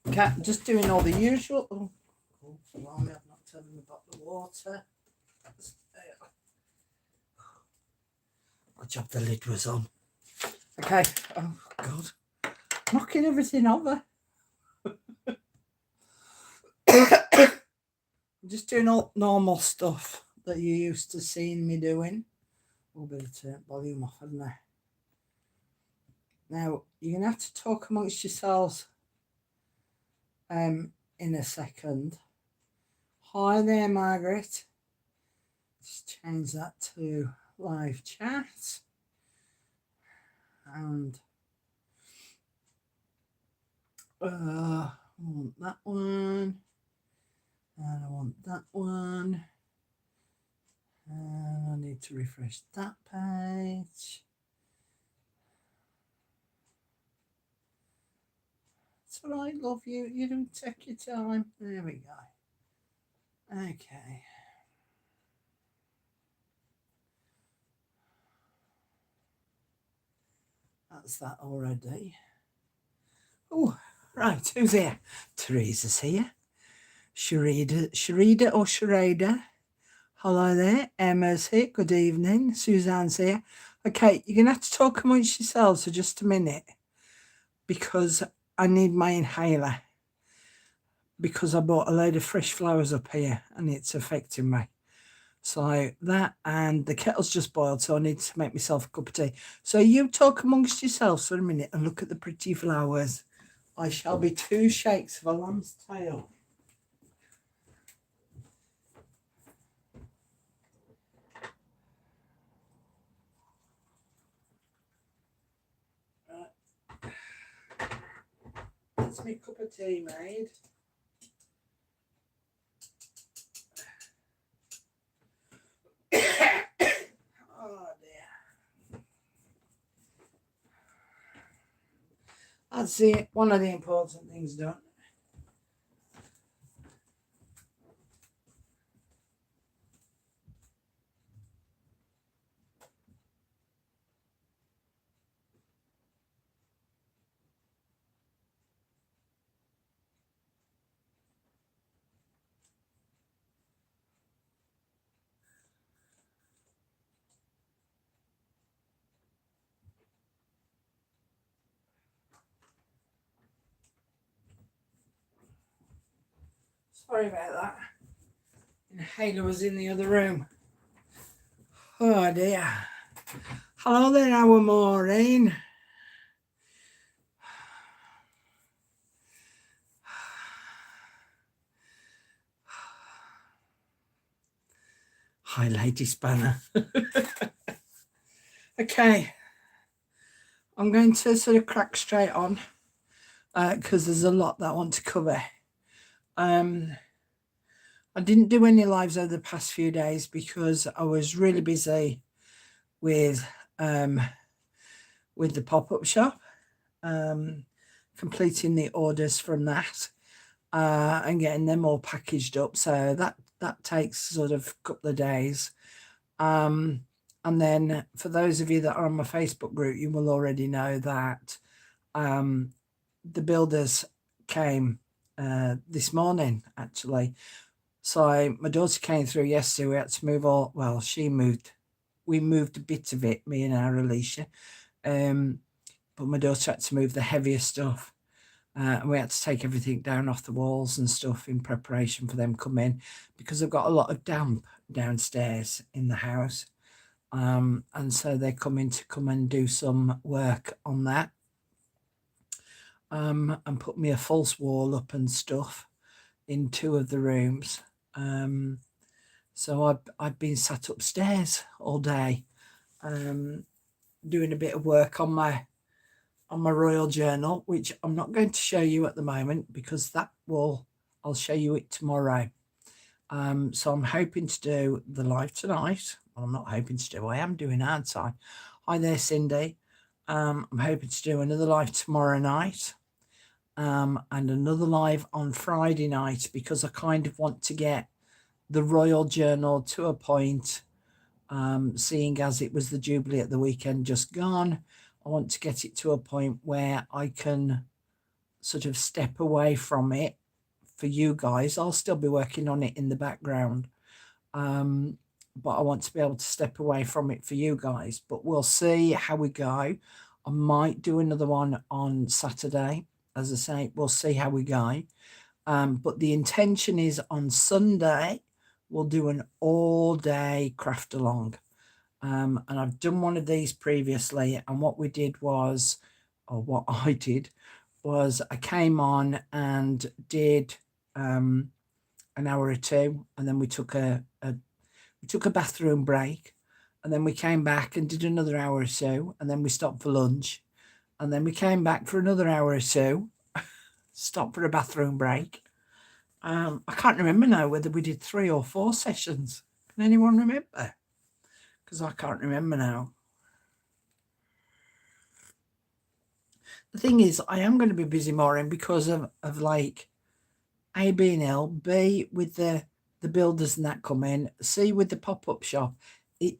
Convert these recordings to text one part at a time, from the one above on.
Okay, just doing all the usual. Oh, blimey, I've not turned my bottle of water. Good job the lid was on. Okay. Oh, God. Knocking everything over. Just doing all normal stuff that you're used to seeing me doing. Oh, better turn volume off, haven't I? Now, you're going to have to talk amongst yourselves in a second. Hi there, Margaret. Just change that to live chat. And I want that one. And I want that one. And I need to refresh that page. It's all right, love you. You don't take your time. There we go. Okay. That's that already. Oh, right. Who's here? Teresa's here. Sharida or Sharada. Hello there. Emma's here. Good evening. Suzanne's here. Okay, you're going to have to talk amongst yourselves for just a minute because I need my inhaler because I bought a load of fresh flowers up here and it's affecting me. So that, and the kettle's just boiled, so I need to make myself a cup of tea. So you talk amongst yourselves for a minute and look at the pretty flowers. I shall be 2 shakes of a lamb's tail. That's my cup of tea made. Oh dear. That's it. One of the important things done. Sorry about that. Inhaler was in the other room. Oh dear. Hello there, our Maureen. Hi, Lady Spanner. Okay. I'm going to sort of crack straight on because there's a lot that I want to cover. I didn't do any lives over the past few days because I was really busy with the pop-up shop, completing the orders from that and getting them all packaged up. So that takes sort of a couple of days. And then for those of you that are on my Facebook group, you will already know that the builders came this morning, actually. So my daughter came through yesterday. We had to move all, well, she moved. We moved a bit of it, me and our Alicia. But my daughter had to move the heavier stuff. And we had to take everything down off the walls and stuff in preparation for them come in because I've got a lot of damp downstairs in the house. And so they're coming to come and do some work on that. And put me a false wall up and stuff in 2 of the rooms. So I've been sat upstairs all day doing a bit of work on my royal journal, which I'm not going to show you at the moment because I'll show you it tomorrow. So I'm hoping to do the live tonight. Well, I'm not hoping to do, I am doing, aren't I? Hi there, Cindy. I'm hoping to do another live tomorrow night. And another live on Friday night because I kind of want to get the royal journal to a point, seeing as it was the Jubilee at the weekend just gone. I want to get it to a point where I can sort of step away from it for you guys. I'll still be working on it in the background. But I want to be able to step away from it for you guys. But we'll see how we go. I might do another one on Saturday. As I say, we'll see how we go. But the intention is on Sunday, we'll do an all-day craft along. And I've done one of these previously. And what we did was, or what I did, was I came on and did an hour or two. And then we took a bathroom break. And then we came back and did another hour or so. And then we stopped for lunch. And then we came back for another hour or so. Stopped for a bathroom break. I can't remember now whether we did 3 or 4 sessions. Can anyone remember? Because I can't remember now. The thing is, I am going to be busy more because of like A being ill, B with the builders and that come in, C with the pop-up shop. I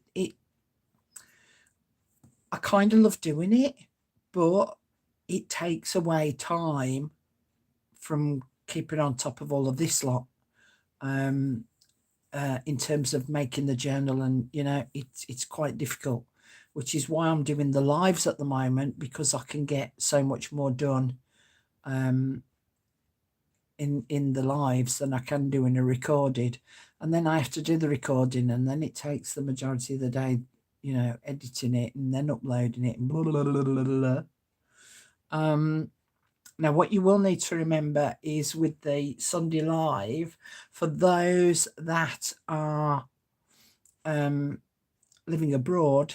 kind of love doing it, but it takes away time from keeping on top of all of this lot, in terms of making the journal, and it's quite difficult, which is why I'm doing the lives at the moment, because I can get so much more done in the lives than I can do in a recorded. And then I have to do the recording, and then it takes the majority of the day, editing it and then uploading it and blah, blah, blah, blah, blah. Now, what you will need to remember is with the Sunday live, for those that are living abroad,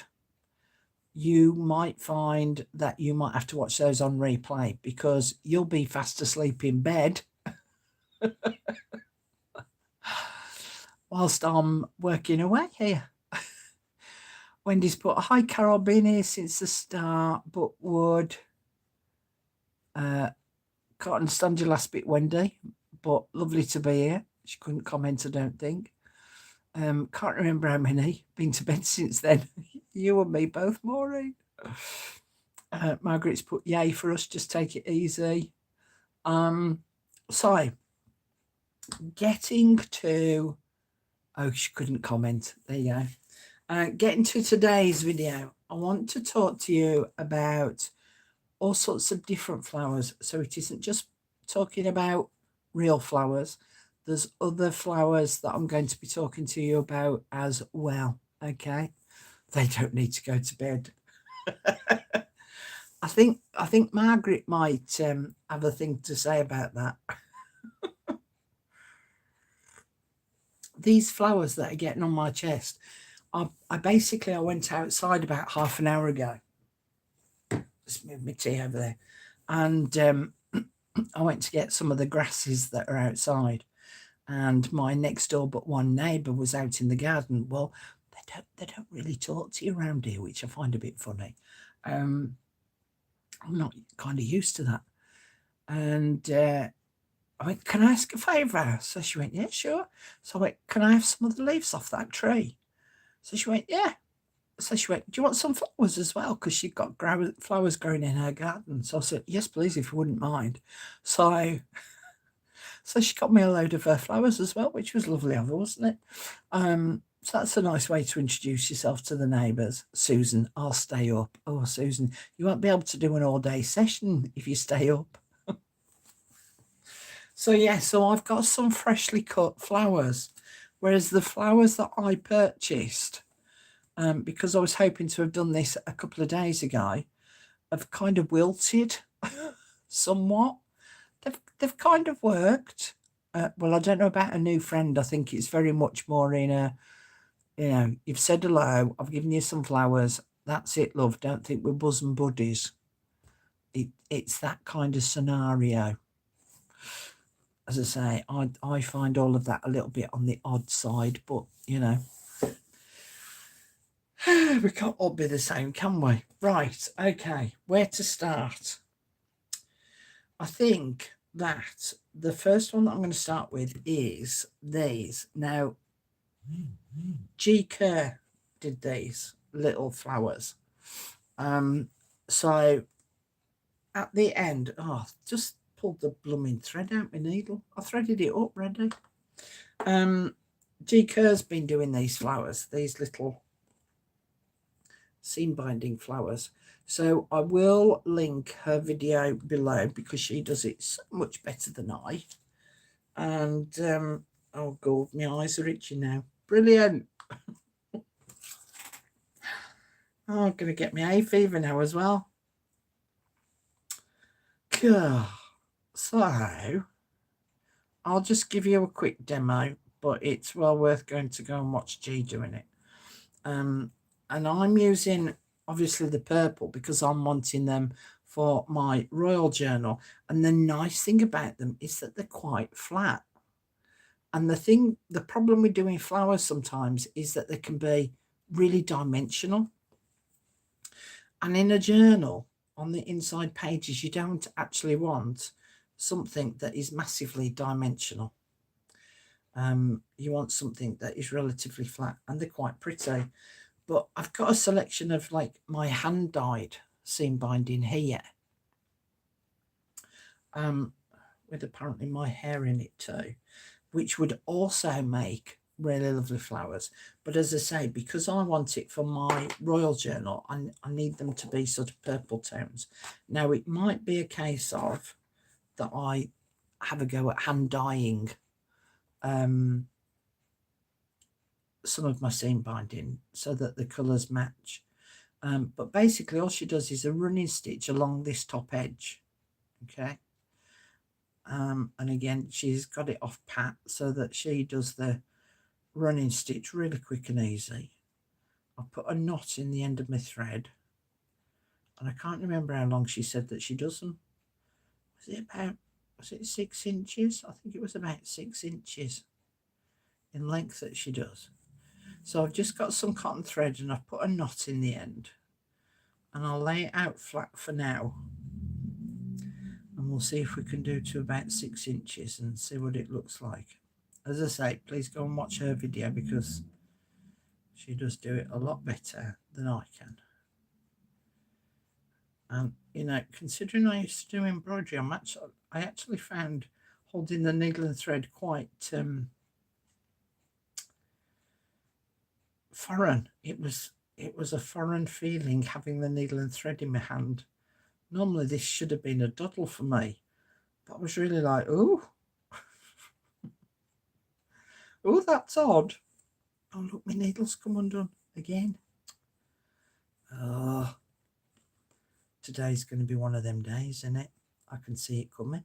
you might find that you might have to watch those on replay, because you'll be fast asleep in bed whilst I'm working away here. Wendy's put, hi Carol, been here since the start, but would... can't understand your last bit, Wendy, but lovely to be here. She couldn't comment, I don't think. Can't remember how many. Been to bed since then. You and me both, Maureen. Margaret's put, yay for us, just take it easy. So, getting to... Oh, she couldn't comment. There you go. Getting to today's video, I want to talk to you about all sorts of different flowers. So it isn't just talking about real flowers. There's other flowers that I'm going to be talking to you about as well. Okay, they don't need to go to bed. I think Margaret might have a thing to say about that. These flowers that are getting on my chest, I went outside about half an hour ago. Just move my tea over there, and I went to get some of the grasses that are outside, and my next door but one neighbour was out in the garden. Well, they don't really talk to you around here, which I find a bit funny. I'm not kind of used to that. And I went, can I ask a favour? So she went, yeah, sure. So I went, can I have some of the leaves off that tree? So she went, yeah. So she went, do you want some flowers as well? Because she'd got flowers growing in her garden. So I said, yes, please, if you wouldn't mind. So she got me a load of her flowers as well, which was lovely of her, wasn't it? So that's a nice way to introduce yourself to the neighbours. Susan, I'll stay up. Oh, Susan, you won't be able to do an all-day session if you stay up. So, yeah, so I've got some freshly cut flowers, whereas the flowers that I purchased, because I was hoping to have done this a couple of days ago, have kind of wilted somewhat. They've kind of worked. Well, I don't know about a new friend. I think it's very much more in a, you've said hello, I've given you some flowers. That's it, love. Don't think we're bosom buddies. It's that kind of scenario. As I say, I find all of that a little bit on the odd side, but, we can't all be the same, can we? Right, okay, where to start? I think that the first one that I'm going to start with is these. Now, G. Kerr did these little flowers. So at the end, just pulled the blooming thread out my needle. I threaded it up ready. G. Kerr's been doing these flowers, these little seam binding flowers. So I will link her video below because she does it so much better than I. And oh god, my eyes are itching now. Brilliant. Oh, I'm gonna get my hay fever now as well. So I'll just give you a quick demo, but it's well worth going to go and watch G doing it. And I'm using obviously the purple because I'm wanting them for my royal journal. And the nice thing about them is that they're quite flat. And the problem with doing flowers sometimes is that they can be really dimensional. And in a journal, on the inside pages, you don't actually want something that is massively dimensional. You want something that is relatively flat, and they're quite pretty. But I've got a selection of like my hand dyed seam binding here, with apparently my hair in it too, which would also make really lovely flowers. But as I say, because I want it for my royal journal, I need them to be sort of purple tones. Now it might be a case of that I have a go at hand dyeing some of my seam binding so that the colours match. But basically all she does is a running stitch along this top edge. Okay. And again, she's got it off pat so that she does the running stitch really quick and easy. I'll put a knot in the end of my thread, and I can't remember how long she said that she does them. Was it 6 inches? I think it was about 6 inches in length that she does. So I've just got some cotton thread and I've put a knot in the end, and I'll lay it out flat for now, and we'll see if we can do to about 6 inches and see what it looks like. As I say, please go and watch her video because she does do it a lot better than I can. And you know, considering I used to do embroidery, I actually found holding the needle and thread quite foreign. It was a foreign feeling having the needle and thread in my hand. Normally this should have been a doddle for me, but I was really like, oh, oh, that's odd. Oh, look, my needle's come undone again. Oh, today's going to be one of them days, isn't it? I can see it coming.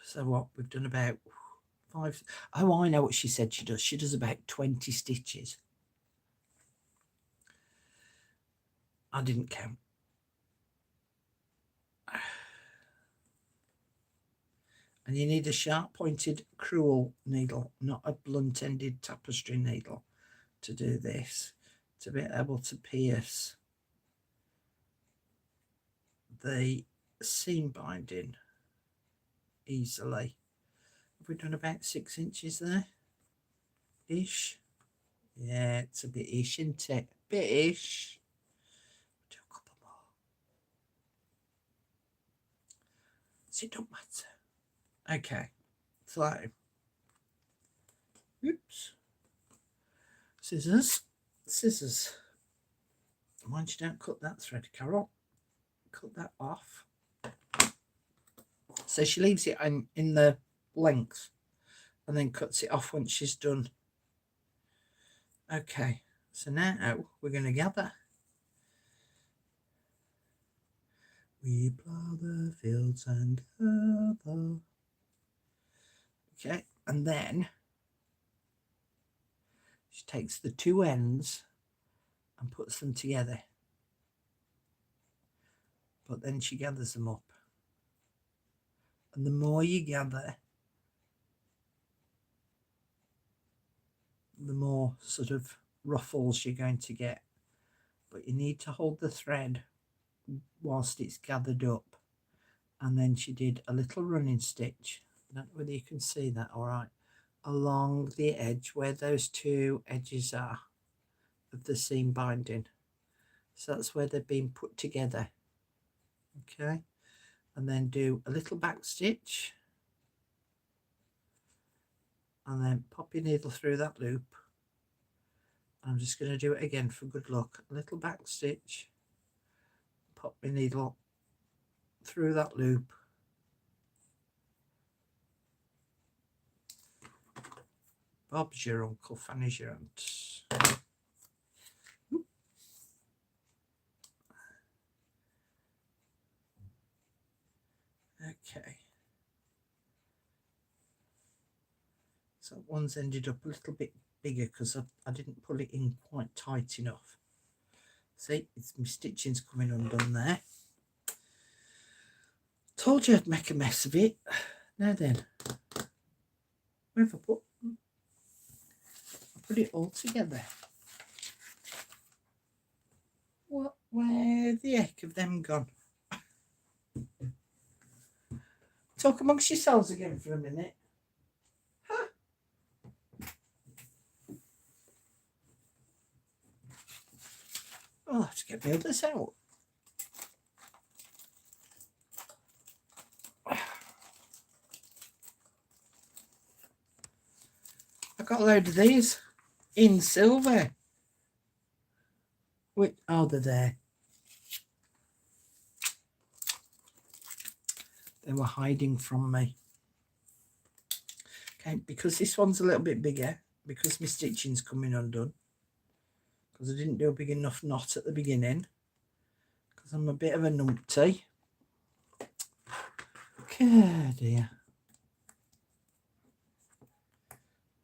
So what, we've done about 5. Oh, I know what she said she does. She does about 20 stitches. I didn't count. And you need a sharp pointed crewel needle, not a blunt ended tapestry needle, to do this, to be able to pierce the seam binding easily. Have we done about 6 inches there? Ish. Yeah, it's a bit ish, isn't it? Bit ish. Do a couple more. So it don't matter. Okay, so oops, scissors. Mind you don't cut that thread, Carol. Cut that off. So she leaves it in the length and then cuts it off once she's done. Okay, so now we're going to gather. We plough the fields and gather. Okay, and then she takes the two ends and puts them together. But then she gathers them up. And the more you gather, the more sort of ruffles you're going to get. But you need to hold the thread whilst it's gathered up. And then she did a little running stitch. I don't know whether you can see that all right. Along the edge where those two edges are of the seam binding. So that's where they've been put together. Okay, and then do a little back stitch, and then pop your needle through that loop. I'm just going to do it again for good luck. A little back stitch, pop my needle through that loop, Bob's your uncle, Fanny's your aunt. Okay, so one's ended up a little bit bigger because I didn't pull it in quite tight enough. See, my stitching's coming undone there. Told you I'd make a mess of it. Now then, where have I put it all together? What? Where the heck have them gone? Talk amongst yourselves again for a minute. Huh? I'll have to get my others out. I got a load of these in silver. Wait, oh, they're there. They were hiding from me. Okay, because this one's a little bit bigger, because my stitching's coming undone, because I didn't do a big enough knot at the beginning, because I'm a bit of a numpty. Okay, dear.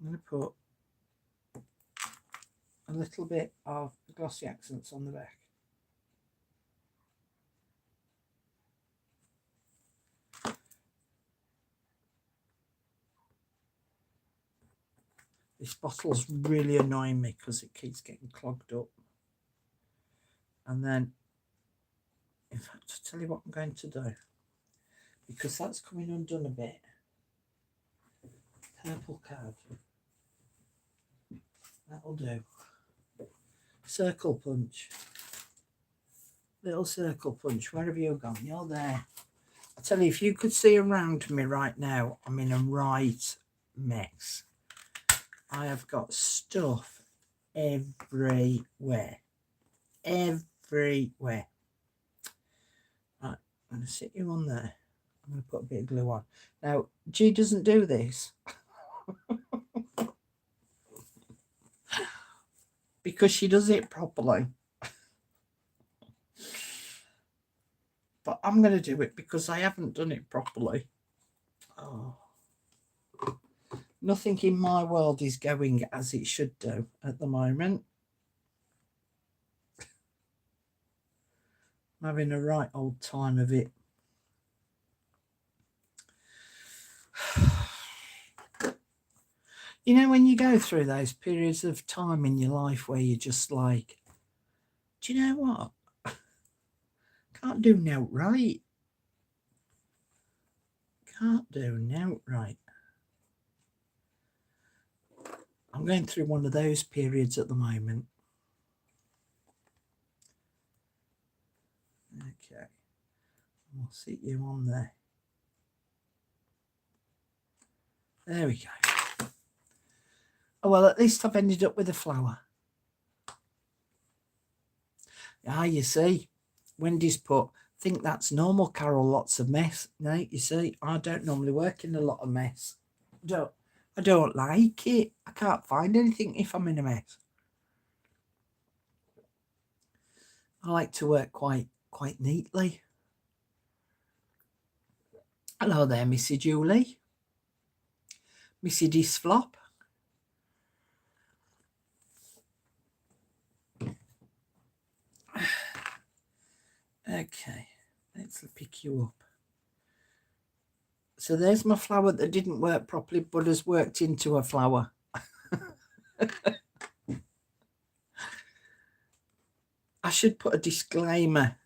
I'm going to put a little bit of glossy accents on the back. This bottle's really annoying me because it keeps getting clogged up. And then, in fact, I'll tell you what I'm going to do. Because that's coming undone a bit. Purple card. That'll do. Circle punch. Little circle punch. Where have you gone? You're there. I tell you, if you could see around me right now, I'm in a right mess. I have got stuff everywhere. Everywhere. Right, I'm going to sit you on there. I'm going to put a bit of glue on. Now, G doesn't do this. Because she does it properly. But I'm going to do it because I haven't done it properly. Oh. Nothing in my world is going as it should do at the moment. I'm having a right old time of it. You know, when you go through those periods of time in your life where you're just like, do you know what? Can't do no right. Can't do no right. I'm going through one of those periods at the moment. Okay. I'll sit you on there. There we go. Oh, well, at least I've ended up with a flower. Ah, you see, Wendy's put, think that's normal, Carol, lots of mess. No, you see, I don't normally work in a lot of mess. I don't like it. I can't find anything if I'm in a mess. I like to work quite neatly. Hello there, Missy Julie. Missy Disflop. Okay, let's pick you up. So there's my flower that didn't work properly, but has worked into a flower. I should put a disclaimer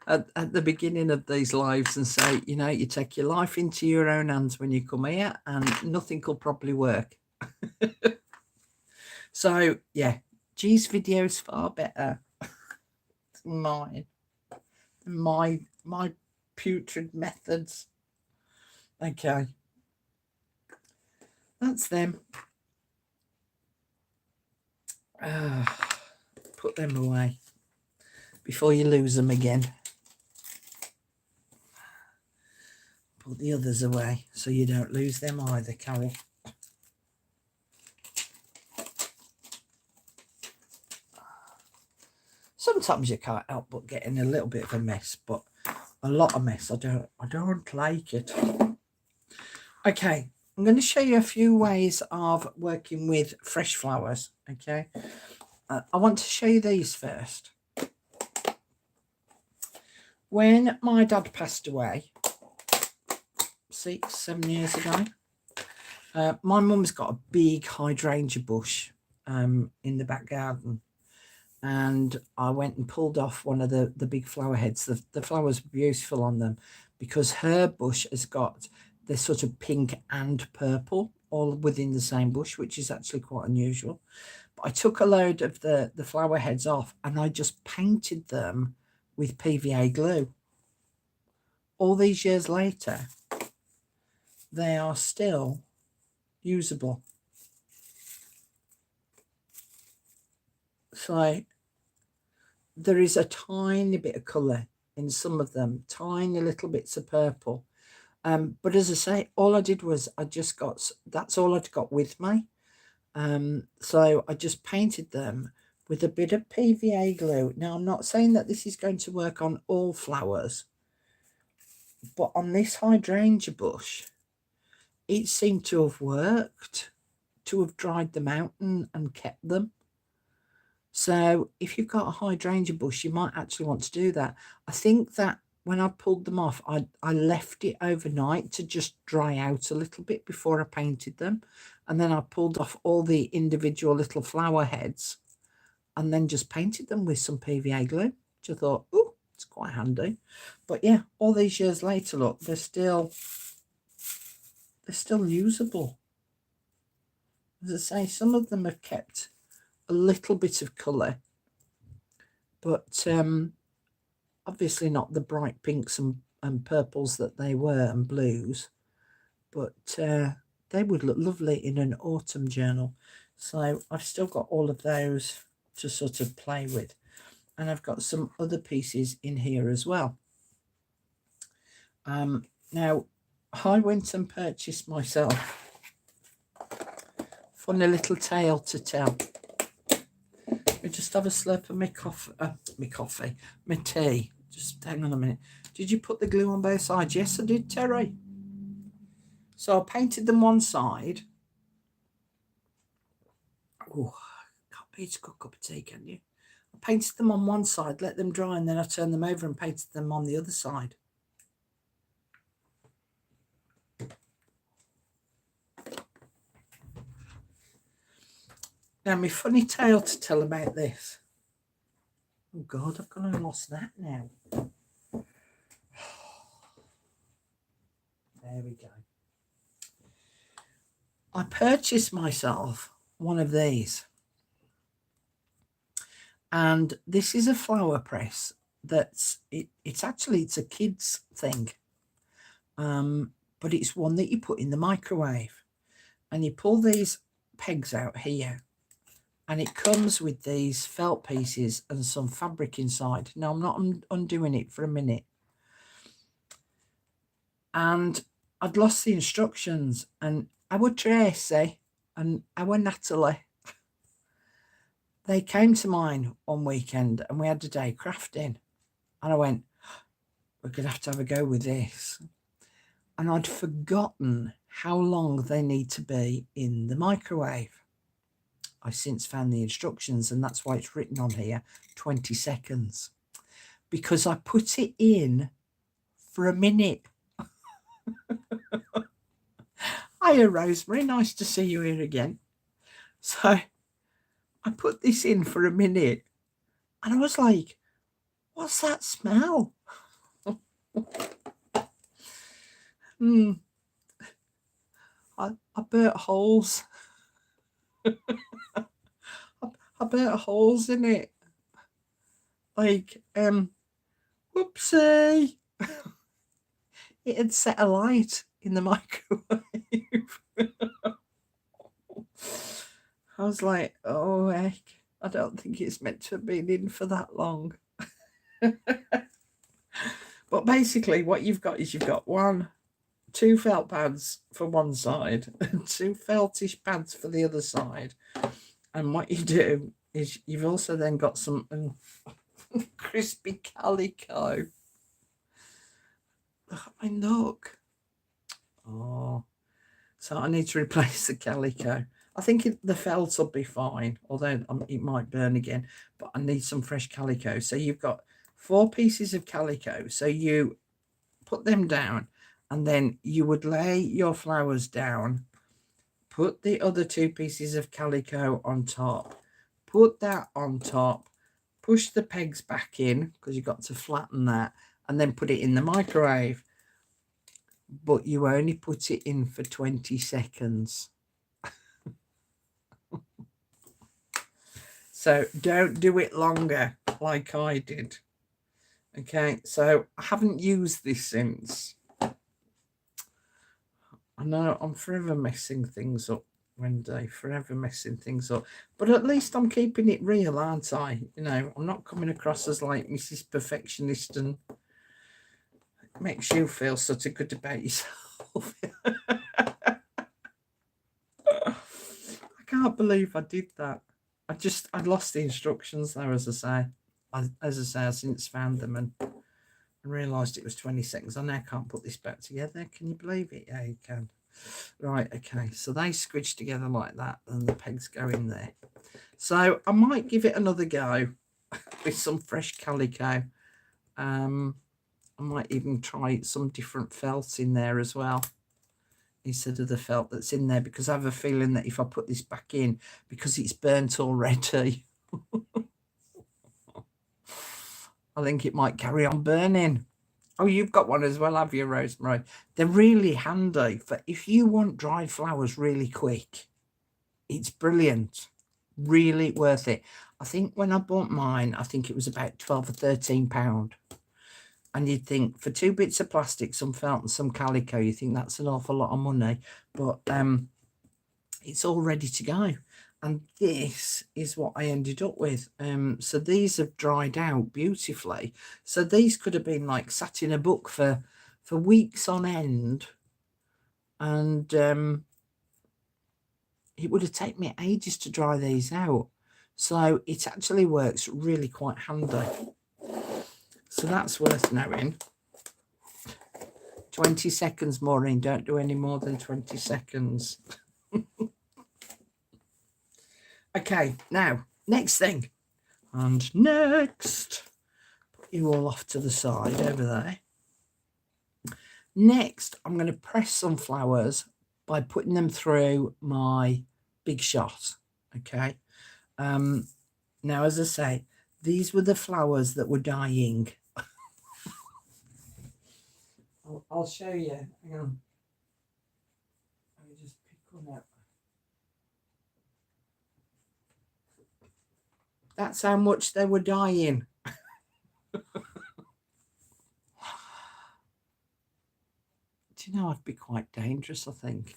at the beginning of these lives and say, you know, you take your life into your own hands when you come here and nothing will properly work. So, yeah, G's video is far better than mine. My putrid methods. Okay. That's them. Put them away before you lose them again. Put the others away so you don't lose them either, Carol. Sometimes you can't help but get in a little bit of a mess, but a lot of mess. I don't like it. Okay, I'm going to show you a few ways of working with fresh flowers. Okay, I want to show you these first. When my dad passed away 6-7 years ago, my mum's got a big hydrangea bush in the back garden, and I went and pulled off one of the big flower heads. The flowers were beautiful on them because her bush has got this sort of pink and purple all within the same bush, which is actually quite unusual. But I took a load of the flower heads off and I just painted them with PVA glue. All these years later, they are still usable. So there is a tiny bit of colour in some of them, tiny little bits of purple. But as I say, all I did was that's all I'd got with me. So I just painted them with a bit of PVA glue. Now, I'm not saying that this is going to work on all flowers, but on this hydrangea bush, it seemed to have worked, to have dried them out and kept them. So if you've got a hydrangea bush, you might actually want to do that. I think that when I pulled them off, I left it overnight to just dry out a little bit before I painted them. And then I pulled off all the individual little flower heads and then just painted them with some PVA glue, which I thought, oh, it's quite handy. But yeah, all these years later, look, they're still usable. As I say, some of them have kept a little bit of colour, but obviously not the bright pinks and purples that they were, and blues, but they would look lovely in an autumn journal. So I've still got all of those to sort of play with, and I've got some other pieces in here as well. Now I went and purchased myself, funny little tale to tell. I just have a slurp of my tea. Just hang on a minute. Did you put the glue on both sides? Yes, I did, Terry. So I painted them one side. Oh, can't beat a good cup of tea, can you? I painted them on one side, let them dry, and then I turned them over and painted them on the other side. Now, my funny tale to tell about this. Oh, God, I've gone and lost that now. There we go. I purchased myself one of these. And this is a flower press it's a kid's thing. But it's one that you put in the microwave. And you pull these pegs out here. And it comes with these felt pieces and some fabric inside. Now, I'm not undoing it for a minute. And I'd lost the instructions. And our Tracy and our Natalie, they came to mine one weekend and we had a day crafting. And I went, we're going to have a go with this. And I'd forgotten how long they need to be in the microwave. I since found the instructions, and that's why it's written on here 20 seconds, because I put it in for a minute. Hiya, Rosemary, nice to see you here again. So I put this in for a minute and I was like, what's that smell? I burnt holes. I burnt holes in it. Like, whoopsie. It had set alight in the microwave. I was like, oh heck, I don't think it's meant to have been in for that long. But basically what you've got is you've got two felt pads for one side and two feltish pads for the other side. And what you do is you've also then got some crispy calico. I look. Oh, so I need to replace the calico. I think the felt will be fine, although it might burn again. But I need some fresh calico. So you've got 4 pieces of calico. So you put them down, and then you would lay your flowers down. Put the other 2 pieces of calico on top. Put that on top. Push the pegs back in because you've got to flatten that, and then put it in the microwave. But you only put it in for 20 seconds. So don't do it longer like I did. Okay, so I haven't used this since. I know I'm forever messing things up, Wendy, forever messing things up. But at least I'm keeping it real, aren't I? You know, I'm not coming across as like Mrs. Perfectionist, and it makes you feel sort of good about yourself. I can't believe I did that. I lost the instructions there, as I say. I've since found them and realised it was 20 seconds. I now can't put this back together. Can you believe it? Yeah, you can. Right, okay. So they squidge together like that, and the pegs go in there. So I might give it another go with some fresh calico. I might even try some different felt in there as well, instead of the felt that's in there, because I have a feeling that if I put this back in, because it's burnt already, I think it might carry on burning. Oh, you've got one as well, have you, Rosemary? They're really handy for if you want dried flowers really quick. It's brilliant. Really worth it. I think when I bought mine, I think it was about 12 or 13 pound. And you'd think for 2 bits of plastic, some felt and some calico, you think that's an awful lot of money. But it's all ready to go. And this is what I ended up with. So these have dried out beautifully. So these could have been like sat in a book for weeks on end. And it would have taken me ages to dry these out. So it actually works really quite handy. So that's worth knowing. 20 seconds, Maureen. Don't do any more than 20 seconds. Okay, now, next thing. And next, put you all off to the side over there. Next, I'm going to press some flowers by putting them through my Big Shot. Okay. Now, as I say, these were the flowers that were dying. I'll show you. Hang on. Let me just pick one up. That's how much they were dying. Do you know, I'd be quite dangerous, I think.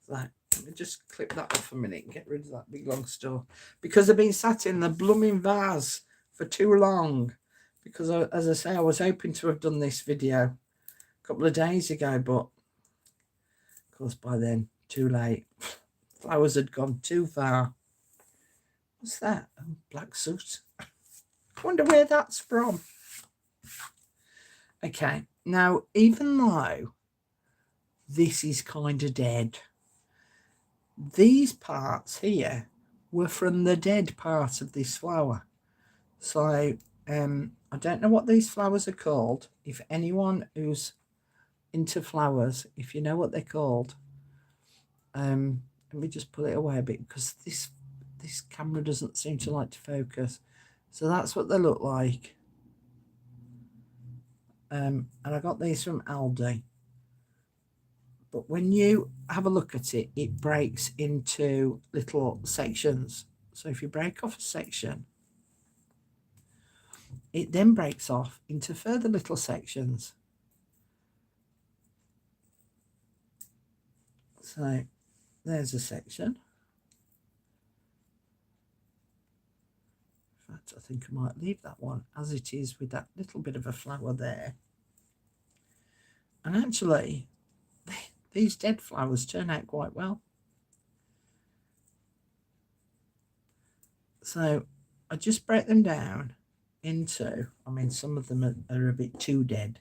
So, let me just clip that off a minute and get rid of that big long store. Because they've been sat in the blooming vase for too long. Because, as I say, I was hoping to have done this video a couple of days ago, but, of course, by then, too late. Flowers had gone too far. What's that? Oh, black soot. I wonder where that's from. Okay, now, even though this is kind of dead, these parts here were from the dead part of this flower. So, I don't know what these flowers are called. If anyone who's into flowers, if you know what they're called, let me just pull it away a bit, because this camera doesn't seem to like to focus. So that's what they look like. And I got these from Aldi. but when you have a look at it, it breaks into little sections. So if you break off a section, it then breaks off into further little sections. So there's a section. In fact, I think I might leave that one as it is with that little bit of a flower there. And actually, these dead flowers turn out quite well. So I just break them down into, I mean, some of them are a bit too dead.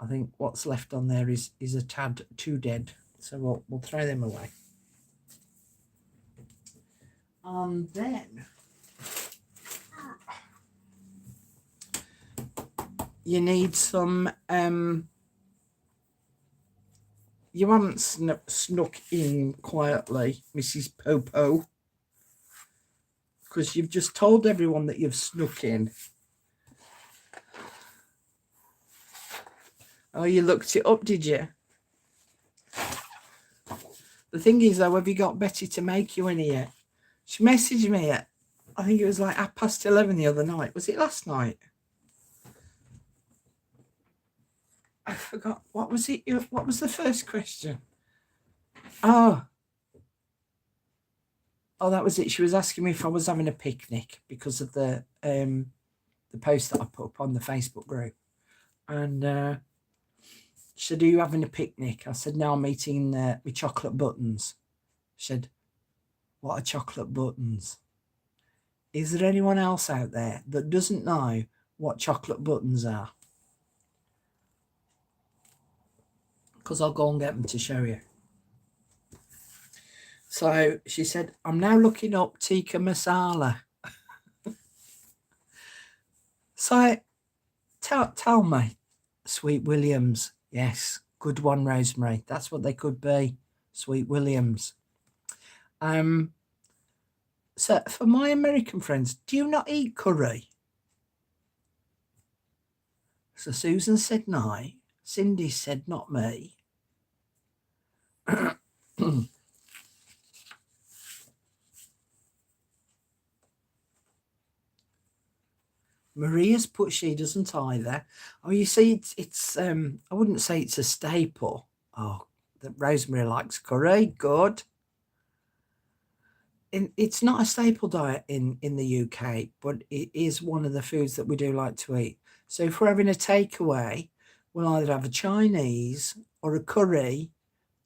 I think what's left on there is a tad too dead. So we'll throw them away. And then you need some, you haven't snuck in quietly, Mrs. Popo, because you've just told everyone that you've snuck in. Oh, you looked it up, did you? The thing is, though, have you got Betty to make you any yet? She messaged me at, I think it was like 11:30 the other night. Was it last night? I forgot. What was it? What was the first question? Oh, that was it. She was asking me if I was having a picnic because of the post that I put up on the Facebook group. And she said, are you having a picnic? I said, no, I'm eating my chocolate buttons. She said, what are chocolate buttons? Is there anyone else out there that doesn't know what chocolate buttons are? Because I'll go and get them to show you. So she said, I'm now looking up tikka masala. So tell me, Sweet Williams. Yes, good one, Rosemary. That's what they could be, Sweet Williams. So for my American friends, do you not eat curry? So Susan said no. Cindy said not me. Maria's put she doesn't either. Oh, you see, it's I wouldn't say it's a staple. Oh, that Rosemary likes curry. Good. It's not a staple diet in the UK, but it is one of the foods that we do like to eat. So if we're having a takeaway, we'll either have a Chinese or a curry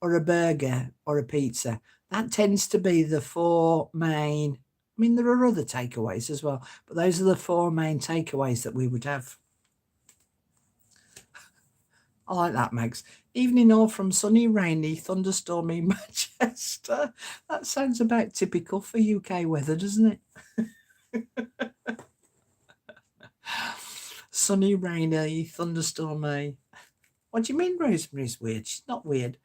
or a burger or a pizza. That tends to be the four main. I mean, there are other takeaways as well, but those are the four main takeaways that we would have. I like that, Megs. Evening all from sunny, rainy, thunderstormy Manchester. That sounds about typical for UK weather, doesn't it? Sunny, rainy, thunderstormy. What do you mean Rosemary's weird? She's not weird.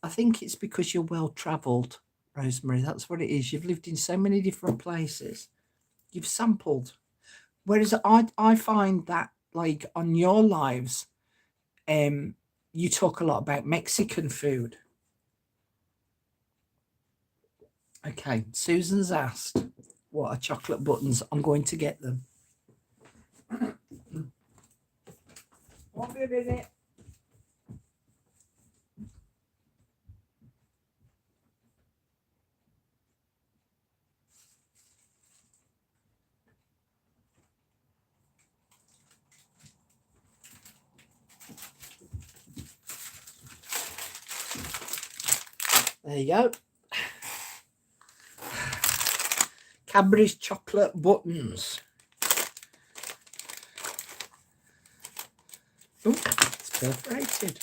I think it's because you're well-travelled, Rosemary. That's what it is. You've lived in so many different places. You've sampled. Whereas I find that, like, on your lives, you talk a lot about Mexican food. Okay, Susan's asked, what are chocolate buttons? I'm going to get them. Won't be a minute. There you go. Cadbury's chocolate buttons. Oh, it's perforated.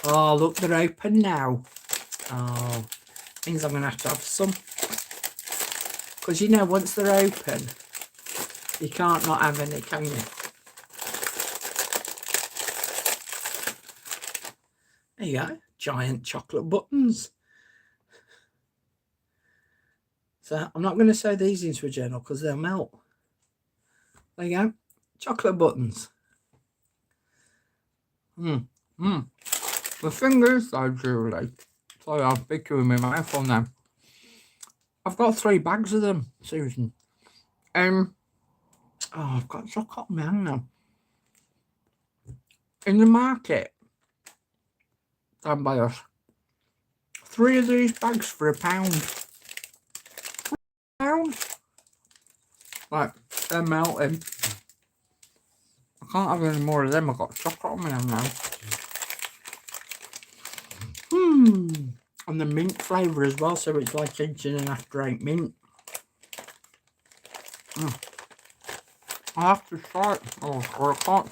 Oh, look, they're open now. Oh, means I'm going to have some. Because, you know, once they're open, you can't not have any, can you? There you go. Giant chocolate buttons. So I'm not going to sew these into a journal because they'll melt. There you go. chocolate buttons. The thing is though, Julie, sorry, I'm picking with my mouth on them. I've got 3 bags of them, Susan. Oh, I've got chocolate on my hand now. In the market, down by us, 3 of these bags for £1. £1? Like, they're melting. I can't have any more of them. I've got chocolate on my hand now. And the mint flavour as well, so it's like eating an after-8 mint. I have to try it. Oh, I can't.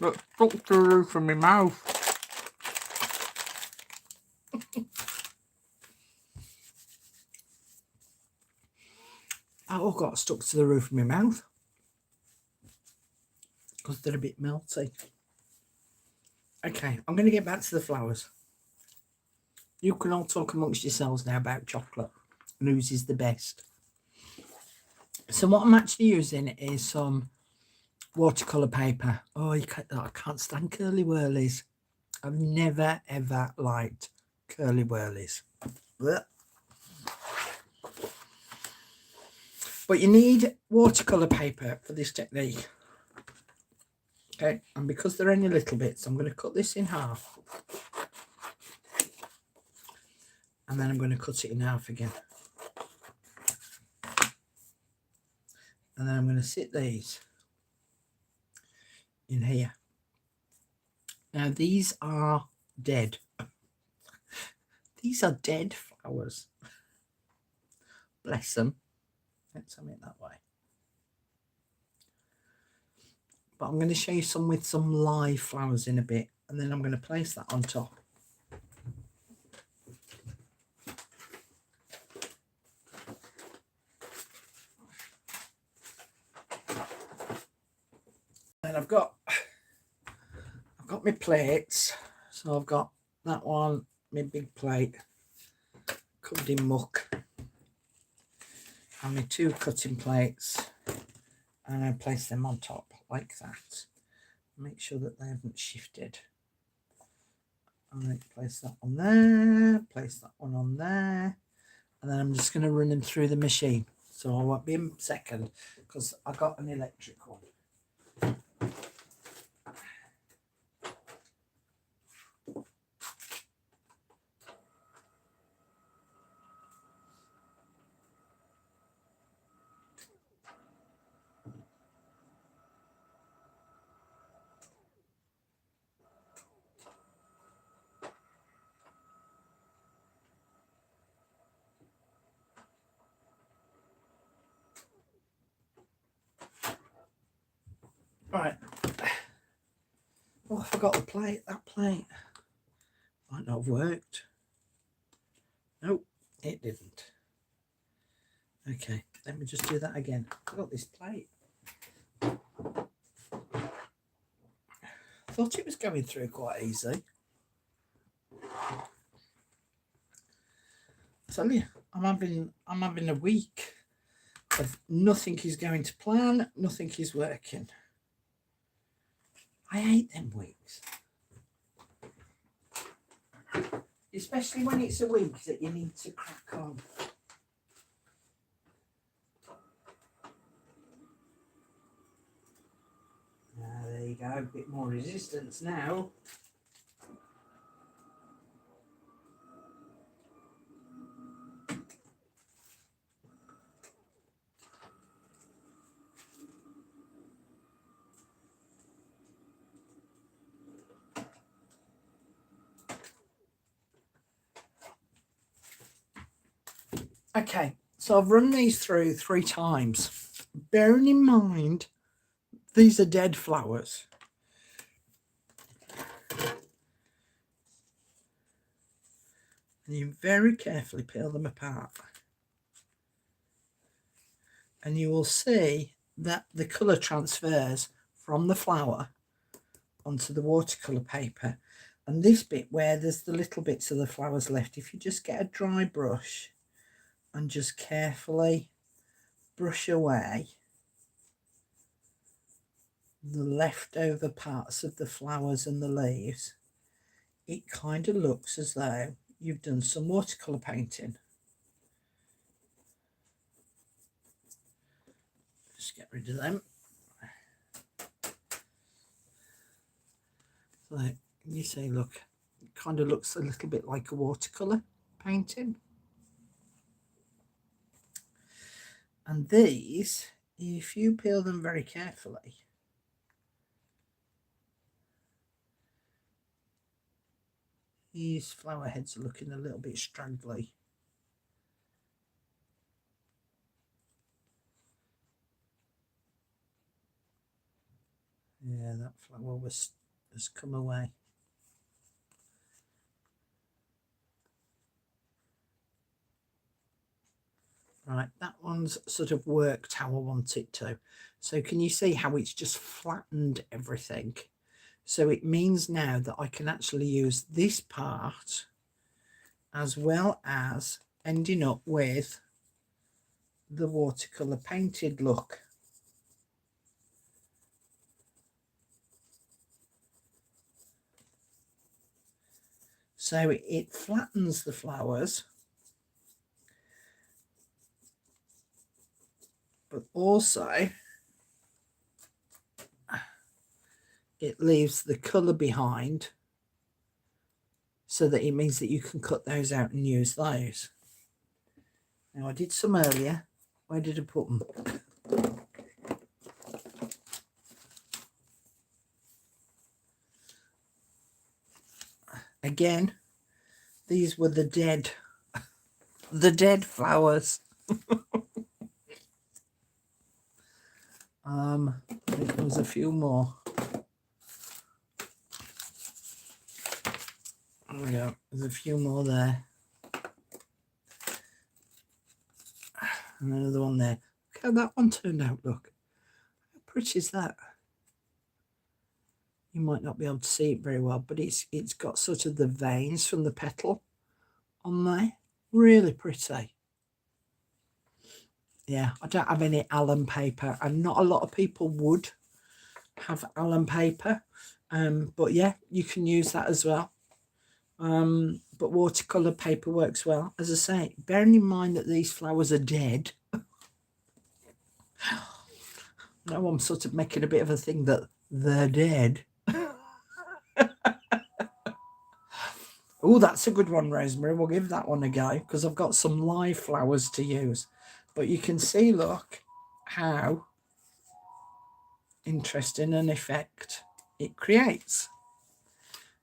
It's stuck to the roof of my mouth. Oh, got stuck to the roof of my mouth because they're a bit melty. Okay, I'm going to get back to the flowers. You can all talk amongst yourselves now about chocolate and whose is the best. So what I'm actually using is some watercolour paper. Oh, I can't stand curly whirlies. I've never ever liked curly whirlies. Blech. But you need watercolour paper for this technique. Okay, and because they're only little bits, I'm going to cut this in half. And then I'm going to cut it in half again. And then I'm going to sit these in here. Now these are dead. These are dead flowers. Bless them. Let's have it that way. But I'm going to show you some with some live flowers in a bit. And then I'm going to place that on top. And I've got my plates. So I've got that one, my big plate, covered in muck. And my 2 cutting plates. And I place them on top like that. Make sure that they haven't shifted. I place that on there, place that one on there. And then I'm just going to run them through the machine. So I won't be in a second because I got an electric one. Right. Oh, I forgot the plate. That plate might not have worked. Nope, it didn't. Okay, let me just do that again. I forgot this plate. I thought it was going through quite easy. I tell you, I'm having a week of nothing is going to plan, nothing is working. I hate them weeks. Especially when it's a week that you need to crack on. There you go, a bit more resistance now. Okay, so I've run these through 3 times. Bearing in mind, these are dead flowers. And you very carefully peel them apart. And you will see that the colour transfers from the flower onto the watercolour paper. And this bit where there's the little bits of the flowers left, if you just get a dry brush and just carefully brush away, the leftover parts of the flowers and the leaves, it kind of looks as though you've done some watercolour painting. Just get rid of them. So you see, look, it kind of looks a little bit like a watercolour painting. And these, if you peel them very carefully, these flower heads are looking a little bit straggly. Yeah, that flower has come away. Right, that one's sort of worked how I want it to. So can you see how it's just flattened everything? So it means now that I can actually use this part as well as ending up with the watercolour painted look. So it flattens the flowers, but also it leaves the colour behind, so that it means that you can cut those out and use those. Now I did some earlier. Where did I put them? Again, these were the dead flowers. I think there was a few more. There we go. There's a few more there. And another one there. Look how that one turned out, look. How pretty is that? You might not be able to see it very well, but it's got sort of the veins from the petal on there. Really pretty. Yeah, I don't have any alum paper, and not a lot of people would have alum paper. But yeah, you can use that as well. But watercolour paper works well. As I say, bearing in mind that these flowers are dead. Now I'm sort of making a bit of a thing that they're dead. Oh, that's a good one, Rosemary. We'll give that one a go, because I've got some live flowers to use. But you can see, look, how interesting an effect it creates.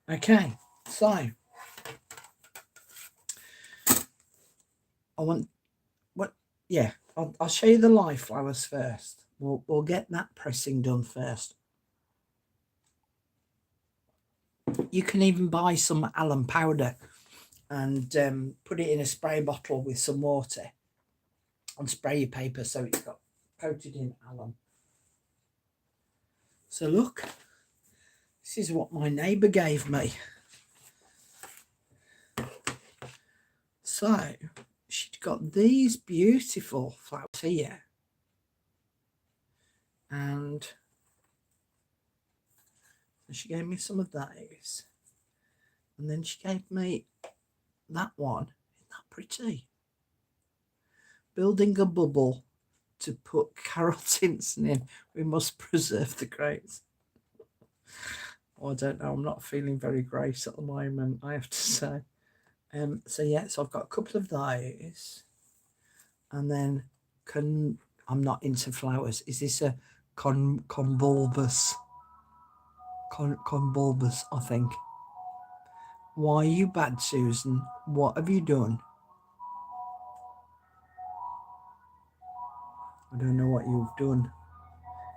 Okay, so I'll show you the live flowers first. We'll get that pressing done first. You can even buy some alum powder and put it in a spray bottle with some water and spray your paper so it's got coated in alum. So look, this is what my neighbour gave me. So she'd got these beautiful flowers here, and she gave me some of those, and then she gave me that one. Isn't that pretty? Building a bubble to put Carol Tinson in. We must preserve the grace. Oh, I don't know. I'm not feeling very great at the moment, I have to say. So yeah, so I've got a couple of those, and then I'm not into flowers. Is this a convolvulus? Convolvulus, I think. Why are you bad, Susan? What have you done? I don't know what you've done.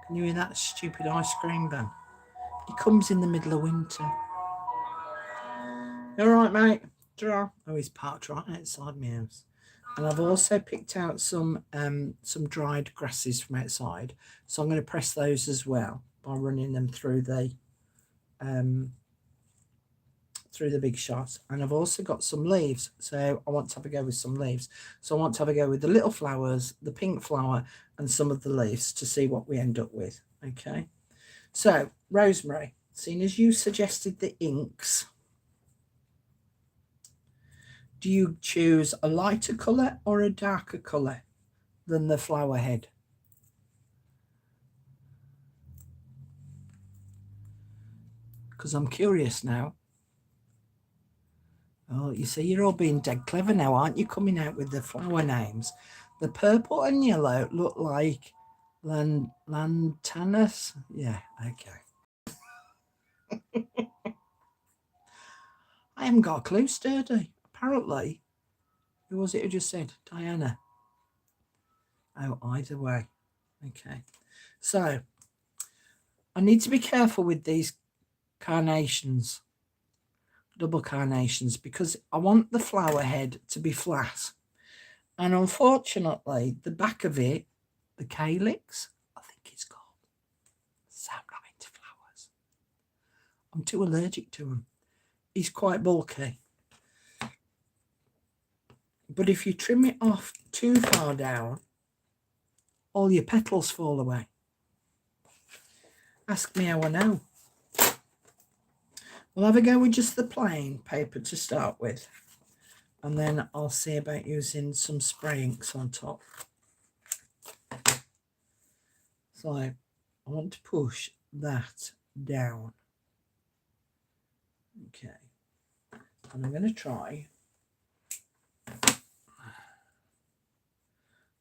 Can you hear that stupid ice cream van? It comes in the middle of winter. You all right, mate? Oh, he's parked right outside my house. And I've also picked out some dried grasses from outside, so I'm going to press those as well by running them through the big shot. And I've also got some leaves, so I want to have a go with some leaves. So I want to have a go with the little flowers, the pink flower, and some of the leaves to see what we end up with. Okay, So, Rosemary, seeing as you suggested the inks, do you choose a lighter colour or a darker colour than the flower head? Because I'm curious now. Oh, you see, you're all being dead clever now, aren't you, coming out with the flower names? The purple and yellow look like lantanas. Yeah, okay. I haven't got a clue, Sturdy. Apparently, who was it who just said? Diana. Oh, either way. Okay. So, I need to be careful with these carnations, double carnations, because I want the flower head to be flat. And unfortunately, the back of it, the calyx, I think it's called. So I'm not into flowers. I'm too allergic to them. He's quite bulky. But if you trim it off too far down, all your petals fall away. Ask me how I know. We'll have a go with just the plain paper to start with. And then I'll see about using some spray inks on top. So I want to push that down. Okay. And I'm going to try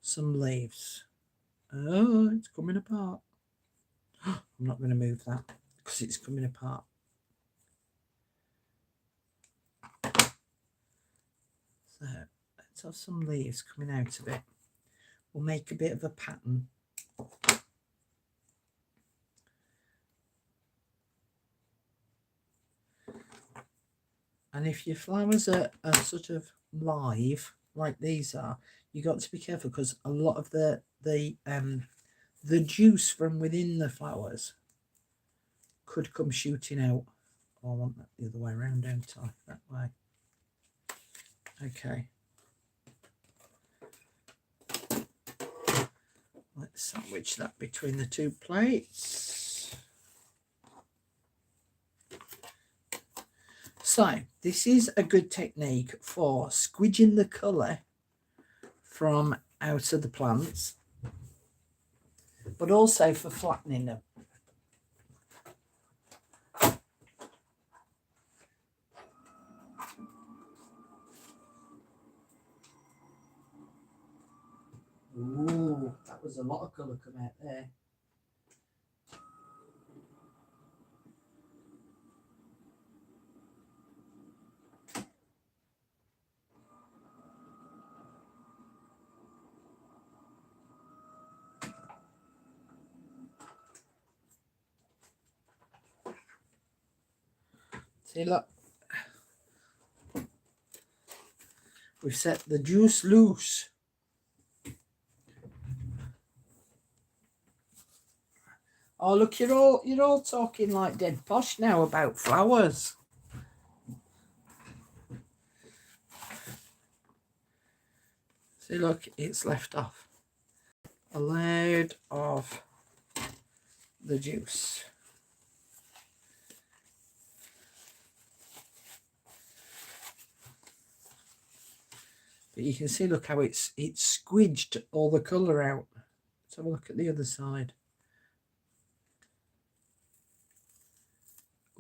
some leaves. Oh, it's coming apart. I'm not going to move that because it's coming apart. So let's have some leaves coming out of it. We'll make a bit of a pattern. And if your flowers are sort of live, like these are, you got to be careful because a lot of the juice from within the flowers could come shooting out. Oh, I want that the other way around, don't I? That way. Okay. Let's sandwich that between the two plates. So this is a good technique for squidging the colour from out of the plants, but also for flattening them. Ooh, that was a lot of colour come out there. See, look. We've set the juice loose. Oh, look, you're all talking like dead posh now about flowers. See, look, it's left off a load of the juice. But you can see, look how it's squidged all the colour out. Let's have a look at the other side.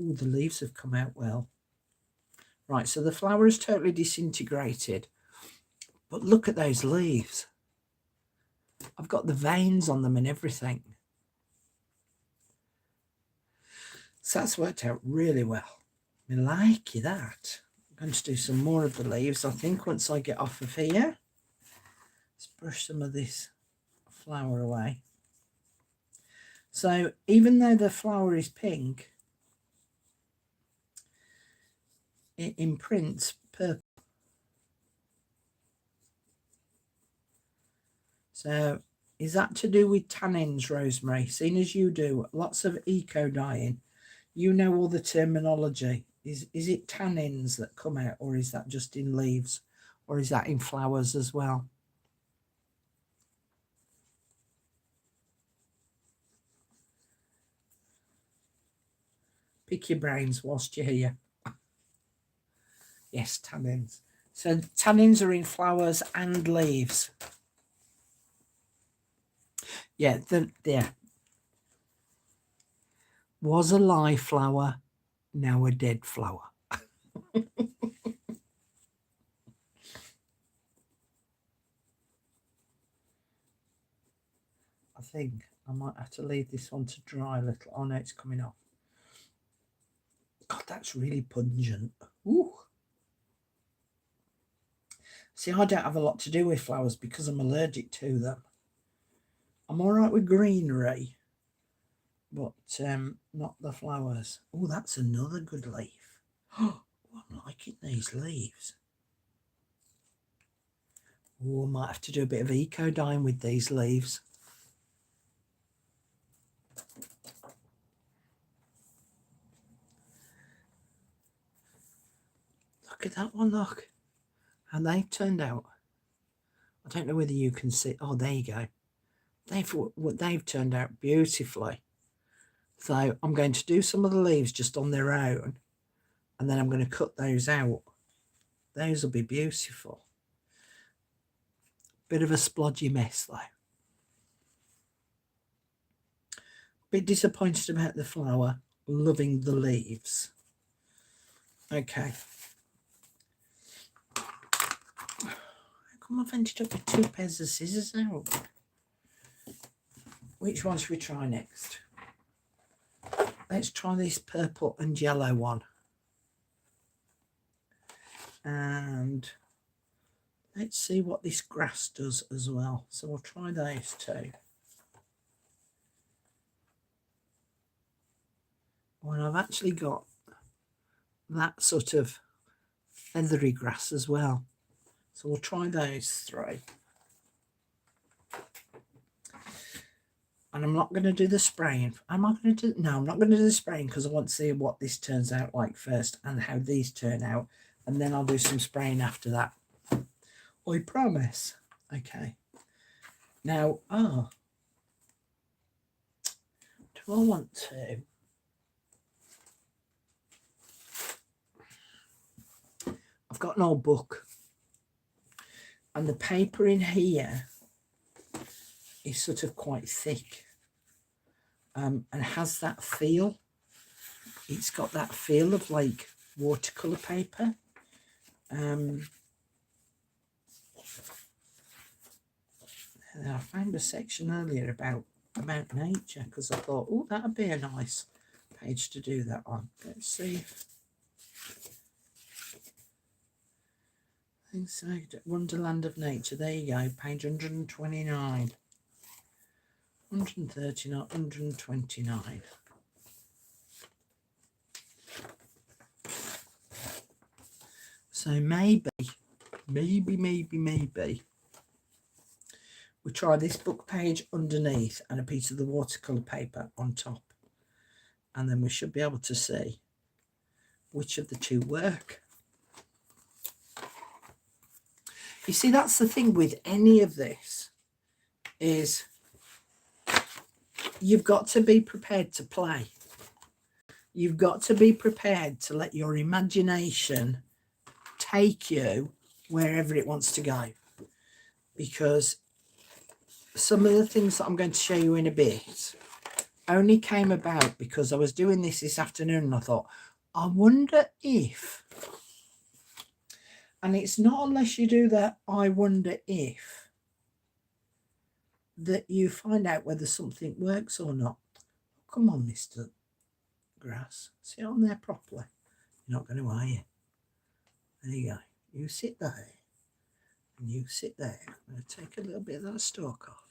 Ooh, the leaves have come out well. Right, so the flower is totally disintegrated. But look at those leaves. I've got the veins on them and everything. So that's worked out really well. I like that. I'm going to do some more of the leaves, I think, once I get off of here. Let's brush some of this flower away. So even though the flower is pink, it imprints purple. So is that to do with tannins, Rosemary? Seeing as you do lots of eco dyeing, you know all the terminology. Is it tannins that come out, or is that just in leaves, or is that in flowers as well? Pick your brains whilst you're here. Yes, tannins. So tannins are in flowers and leaves. Yeah, was a live flower, now a dead flower. I think I might have to leave this one to dry a little. Oh no, it's coming off. God, that's really pungent. Ooh. See, I don't have a lot to do with flowers because I'm allergic to them. I'm all right with greenery, but not the flowers. Oh, that's another good leaf. Oh, I'm liking these leaves. Oh, I might have to do a bit of eco dyeing with these leaves. Look at that one, look. And they've turned out. I don't know whether you can see. Oh, there you go. They've turned out beautifully. So I'm going to do some of the leaves just on their own, and then I'm going to cut those out. Those will be beautiful. Bit of a splodgy mess though. Bit disappointed about the flower. Loving the leaves. Okay. How come I've ended up with 2 pairs of scissors out? Which one should we try next? Let's try this purple and yellow one. And let's see what this grass does as well. So we'll try those 2. Well, I've actually got that sort of feathery grass as well. So we'll try those 3. And I'm not going to do the spraying. Am I going to do? No, I'm not going to do the spraying because I want to see what this turns out like first and how these turn out. And then I'll do some spraying after that. I promise. Okay. Now, do I want to? I've got an old book. And the paper in here is sort of quite thick. And has that feel. It's got that feel of like watercolour paper. I found a section earlier about nature because I thought, oh, that'd be a nice page to do that on. Let's see. Things like Wonderland of Nature. There you go, page 129. 139, 129. So maybe we try this book page underneath and a piece of the watercolour paper on top. And then we should be able to see which of the 2 work. You see, that's the thing with any of this is you've got to be prepared to play. You've got to be prepared to let your imagination take you wherever it wants to go. Because some of the things that I'm going to show you in a bit only came about because I was doing this afternoon and I thought, I wonder if, and it's not unless you do that, I wonder if, that you find out whether something works or not. Come on, Mr. Grass, sit on there properly. You're not going to, are you? There you go. You sit there and you sit there. I'm going to take a little bit of that stalk off.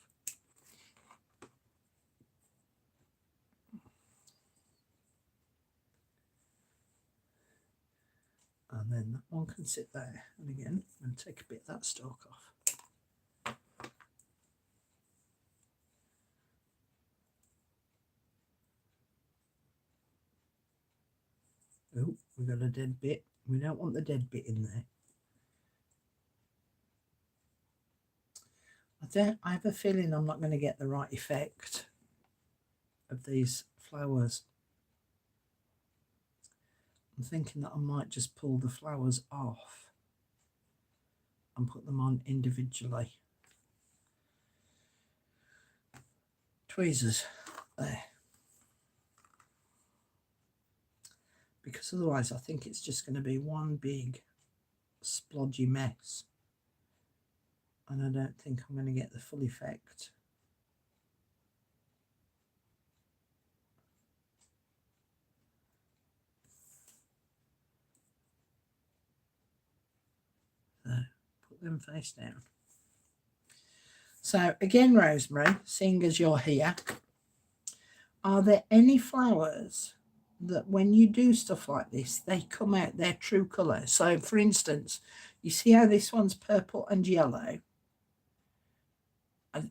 And then that one can sit there. And again, I'm going to take a bit of that stalk off. Oh, we've got a dead bit. We don't want the dead bit in there. I have a feeling I'm not going to get the right effect of these flowers. I'm thinking that I might just pull the flowers off and put them on individually. Tweezers there. Because otherwise I think it's just going to be one big splodgy mess. And I don't think I'm going to get the full effect. So put them face down. So again, Rosemary, seeing as you're here, are there any flowers that when you do stuff like this, they come out their true colour? So for instance, you see how this one's purple and yellow?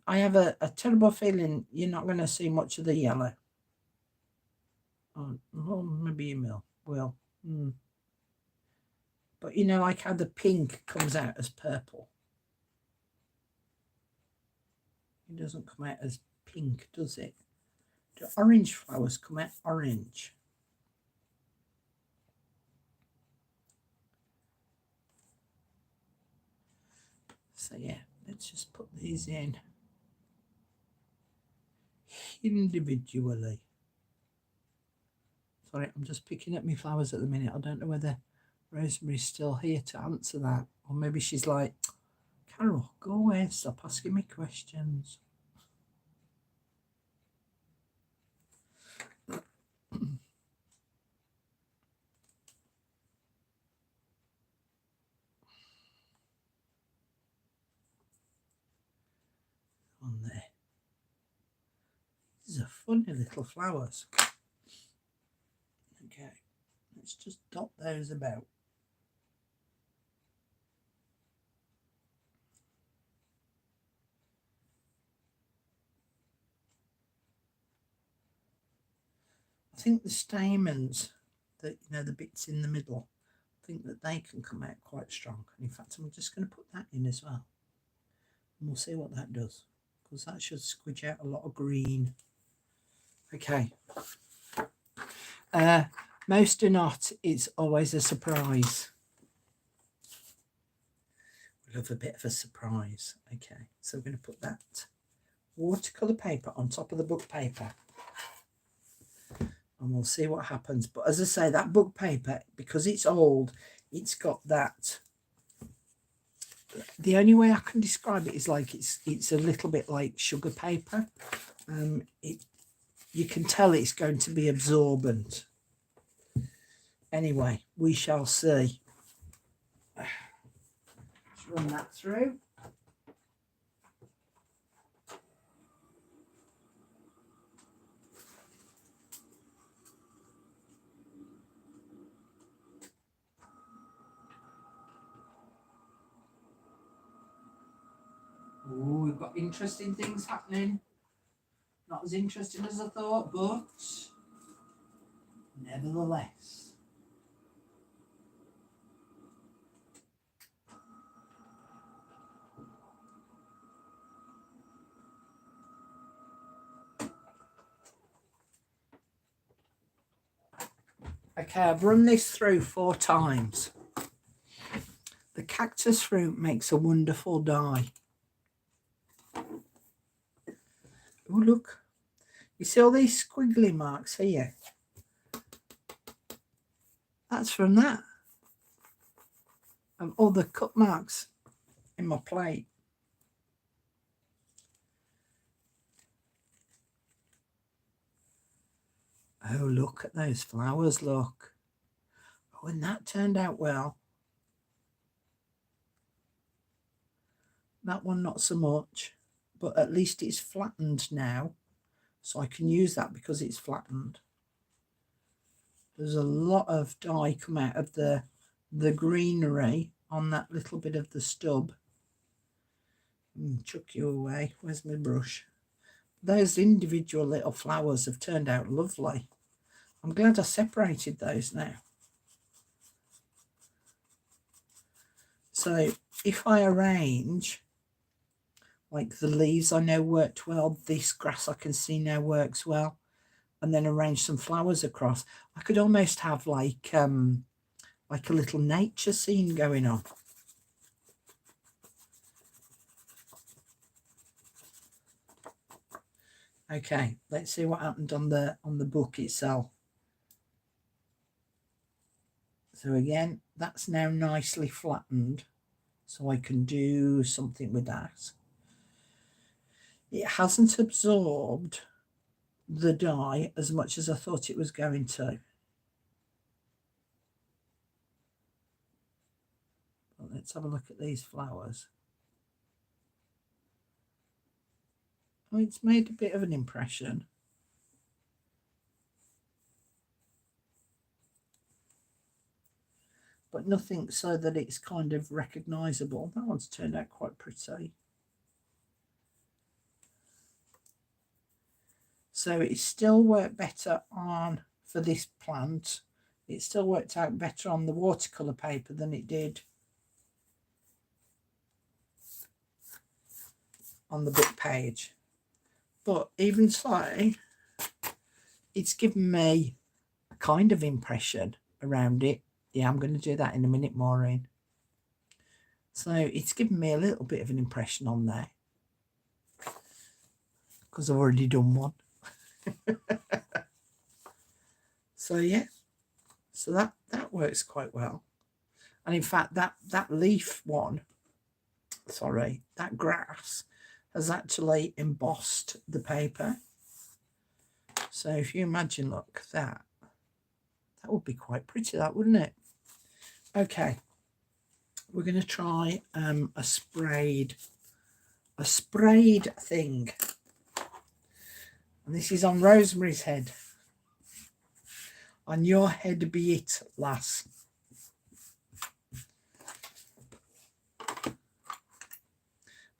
I have a terrible feeling you're not going to see much of the yellow. Oh, well, maybe you will. But you know, like how the pink comes out as purple. It doesn't come out as pink, does it? Do orange flowers come out orange? So yeah, let's just put these in individually. Sorry, I'm just picking up my flowers at the minute. I don't know whether Rosemary's still here to answer that, or maybe she's like, Carol, go away and stop asking me questions. On there. These are funny little flowers. Okay, let's just dot those about. I think the stamens, that you know, the bits in the middle, I think that they can come out quite strong. And in fact, I'm just going to put that in as well. And we'll see what that does, because that should squidge out a lot of green. Okay. Most do not. It's always a surprise. We love a bit of a surprise. Okay, so we're going to put that watercolour paper on top of the book paper. And we'll see what happens. But as I say, that book paper, because it's old, it's got that. The only way I can describe it is like it's a little bit like sugar paper. You can tell it's going to be absorbent. Anyway, we shall see. Let's run that through. Oh, we've got interesting things happening. Not as interesting as I thought, but nevertheless. Okay, I've run this through 4 times. The cactus fruit makes a wonderful dye. Oh, look. You see all these squiggly marks here? That's from that. And all the cut marks in my plate. Oh, look at those flowers, look. Oh, and that turned out well. That one not so much, but at least it's flattened now. So I can use that because it's flattened. There's a lot of dye come out of the greenery on that little bit of the stub. Chuck you away. Where's my brush? Those individual little flowers have turned out lovely. I'm glad I separated those now. So if I arrange, like the leaves I know worked well, this grass I can see now works well. and then arrange some flowers across. I could almost have like a little nature scene going on. Okay, let's see what happened on the book itself. So again, that's now nicely flattened, so I can do something with that. It hasn't absorbed the dye as much as I thought it was going to. But let's have a look at these flowers. Oh, it's made a bit of an impression. But nothing so that it's kind of recognisable. That one's turned out quite pretty. So it still worked better on, for this plant, it still worked out better on the watercolour paper than it did on the book page. But even so, it's given me a kind of impression around it. Yeah, I'm going to do that in a minute, Maureen. So it's given me a little bit of an impression on there, because I've already done one. So yeah, so that works quite well. And in fact, that leaf one, sorry, that grass has actually embossed the paper. So if you imagine, look, that would be quite pretty, that, wouldn't it? Okay, we're going to try a sprayed thing. And this is on Rosemary's head. On your head be it, lass. But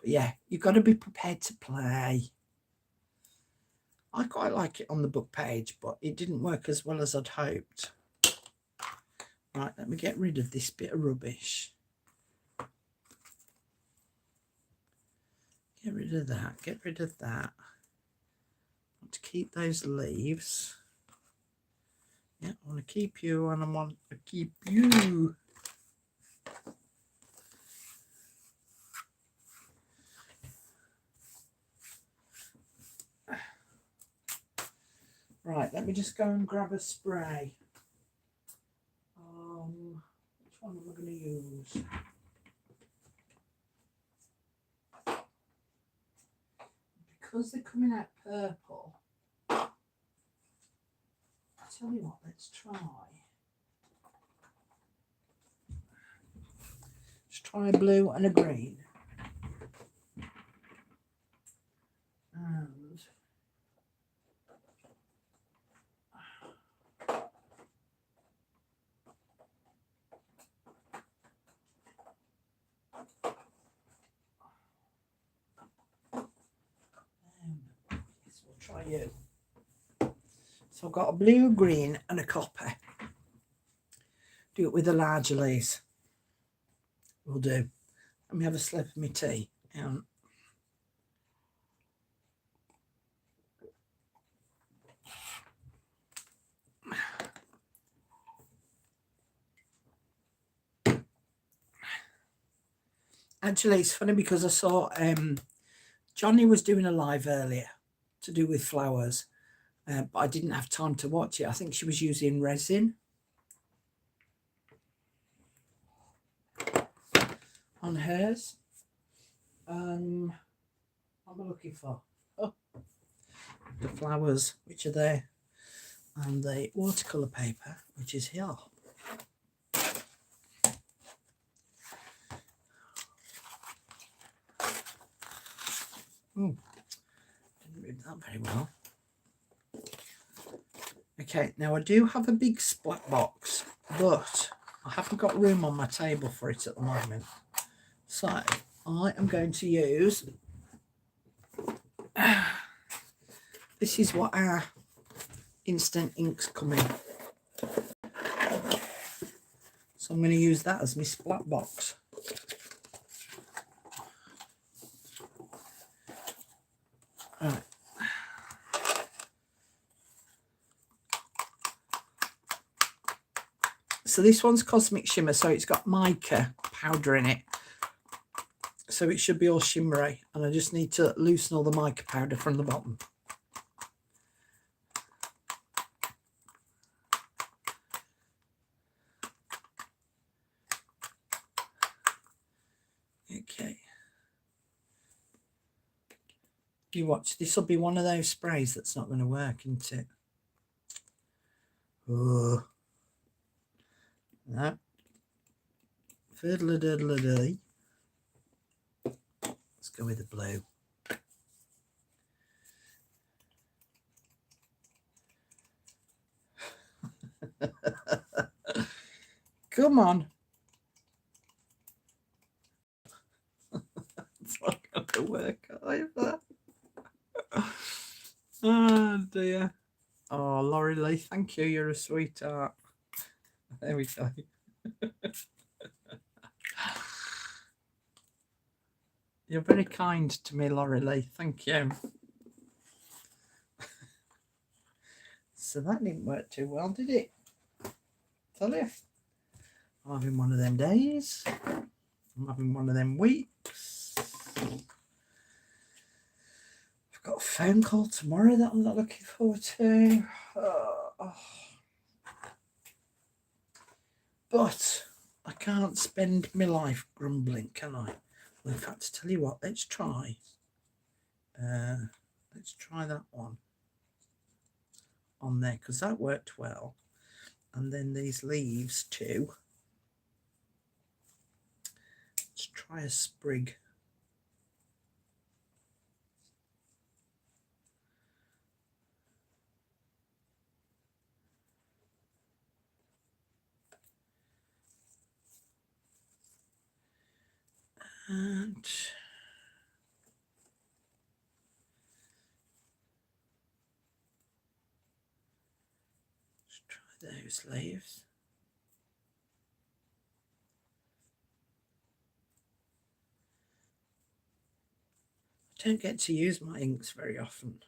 yeah, you've got to be prepared to play. I quite like it on the book page, but it didn't work as well as I'd hoped. Right, let me get rid of this bit of rubbish. Get rid of that, get rid of that. I want to keep those leaves. Yeah, I want to keep you, and I want to keep you. Right, let me just go and grab a spray. Which one am I going to use? Because they're coming out purple, I'll tell you what, let's try. Let's try a blue and a green. And yes, we'll try you. So I've got a blue, green and a copper. Do it with the larger leaves. Will do. Let me have a slip of my tea. Actually, it's funny because I saw Johnny was doing a live earlier to do with flowers, but I didn't have time to watch it. I think she was using resin on hers. What am I looking for? Oh, the flowers, which are there, and the watercolour paper, which is here. Didn't read that very well. Okay, now I do have a big splat box, but I haven't got room on my table for it at the moment. So I am going to use, this is what our instant inks come in. So I'm going to use that as my splat box. Right. So this one's Cosmic Shimmer, so it's got mica powder in it. So it should be all shimmery, and I just need to loosen all the mica powder from the bottom. Okay. You watch, this will be one of those sprays that's not going to work, isn't it? Oh. No. Fiddle-a-diddle-a-dee. Let's go with the blue. Come on. It's not going to work either. Oh dear. Oh, Laurie Lee, thank you. You're a sweetheart. There we go. You're very kind to me, Laurie Lee. Thank you. So that didn't work too well, did it? Tell you. I'm having one of them days. I'm having one of them weeks. I've got a phone call tomorrow that I'm not looking forward to. But I can't spend my life grumbling, can I? Well, in fact, tell you what, let's try that one on there, because that worked well. And then these leaves too. Let's try a sprig. And let's try those leaves. I don't get to use my inks very often,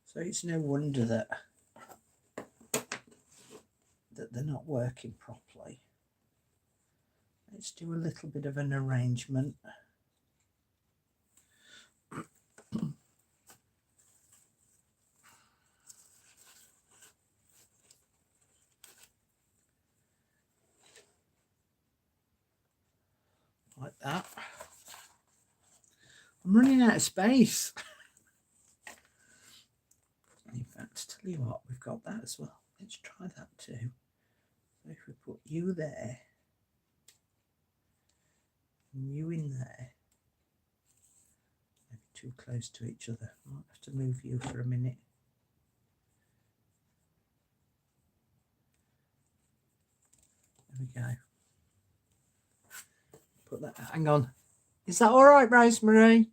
so it's no wonder that they're not working properly. Let's do a little bit of an arrangement. Like that. I'm running out of space. In fact, tell you what, we've got that as well. Let's try that too. So if we put you there, and you in there, maybe too close to each other. I might have to move you for a minute. There we go. Put that, hang on. Is that all right, Rosemary?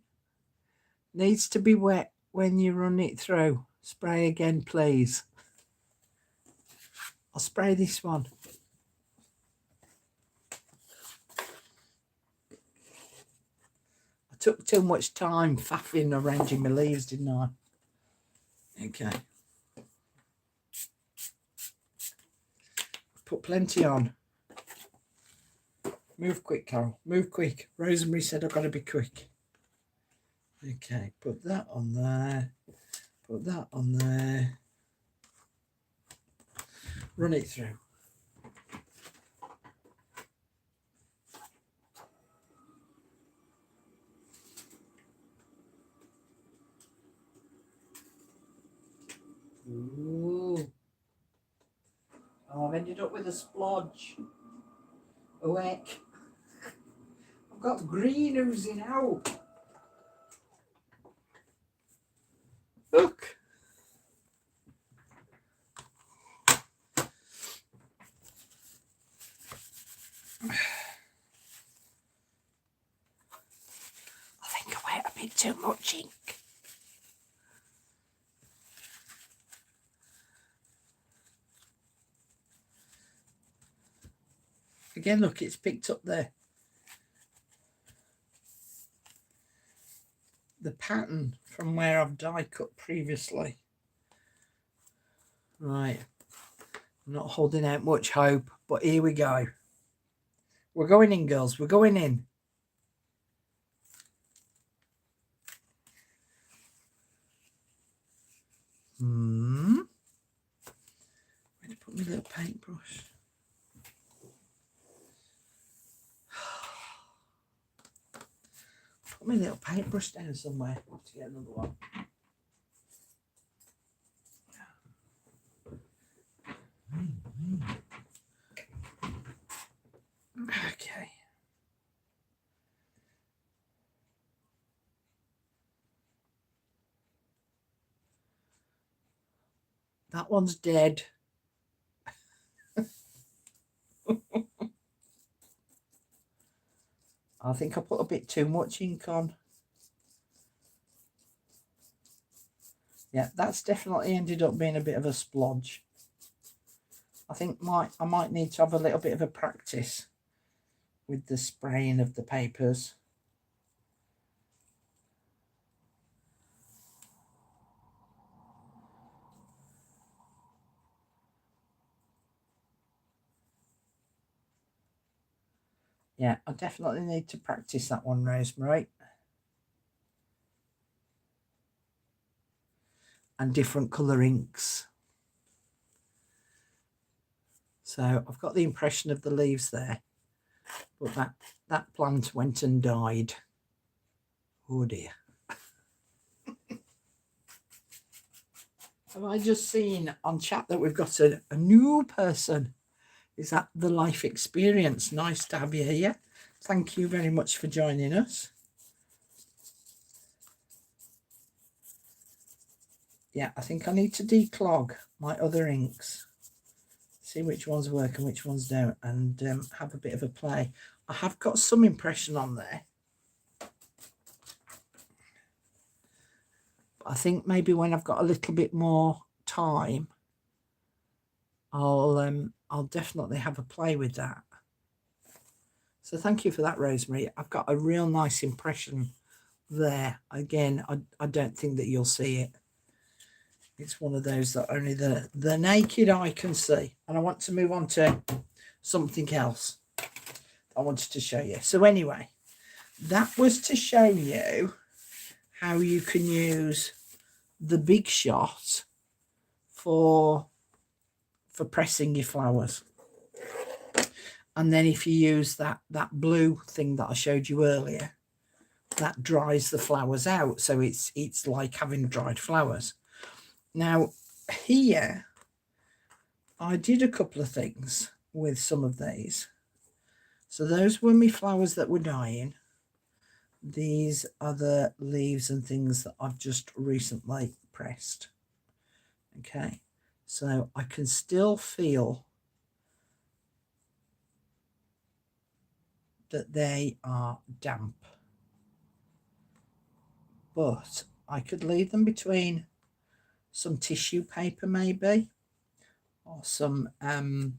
Needs to be wet when you run it through. Spray again, please. I'll spray this one. I took too much time faffing arranging my leaves, didn't I? Okay. Put plenty on. Move quick, Carol. Move quick. Rosemary said I've got to be quick. Okay, put that on there. Put that on there. Run it through. Ooh. Oh, I've ended up with a splodge. A heck. I've got green oozing out. Look. I think I wet a bit too much ink. Again, look, it's picked up the pattern from where I've die cut previously. Right. I'm not holding out much hope, but here we go. We're going in, girls. We're going in. Where to put my little paintbrush? Put my little paintbrush down somewhere. I'll have to get another one. Okay. That one's dead. I think I put a bit too much ink on. Yeah, that's definitely ended up being a bit of a splodge. I think I might need to have a little bit of a practice with the spraying of the papers. Yeah, I definitely need to practice that one, Rosemary. And different colour inks. So I've got the impression of the leaves there, but that plant went and died. Oh dear. Have I just seen on chat that we've got a new person? Is that the life experience? Nice to have you here. Thank you very much for joining us. Yeah, I think I need to declog my other inks, see which ones work and which ones don't, and have a bit of a play. I have got some impression on there. But I think maybe when I've got a little bit more time, I'll definitely have a play with that. So thank you for that, Rosemary. I've got a real nice impression there. Again, I don't think that you'll see it. It's one of those that only the naked eye can see. And I want to move on to something else I wanted to show you. So anyway, that was to show you how you can use the Big Shot for pressing your flowers. And then if you use that blue thing that I showed you earlier, that dries the flowers out. So it's like having dried flowers. Now here, I did a couple of things with some of these. So those were my flowers that were dying. These are the leaves and things that I've just recently pressed. Okay, so I can still feel that they are damp, but I could leave them between some tissue paper maybe, or some the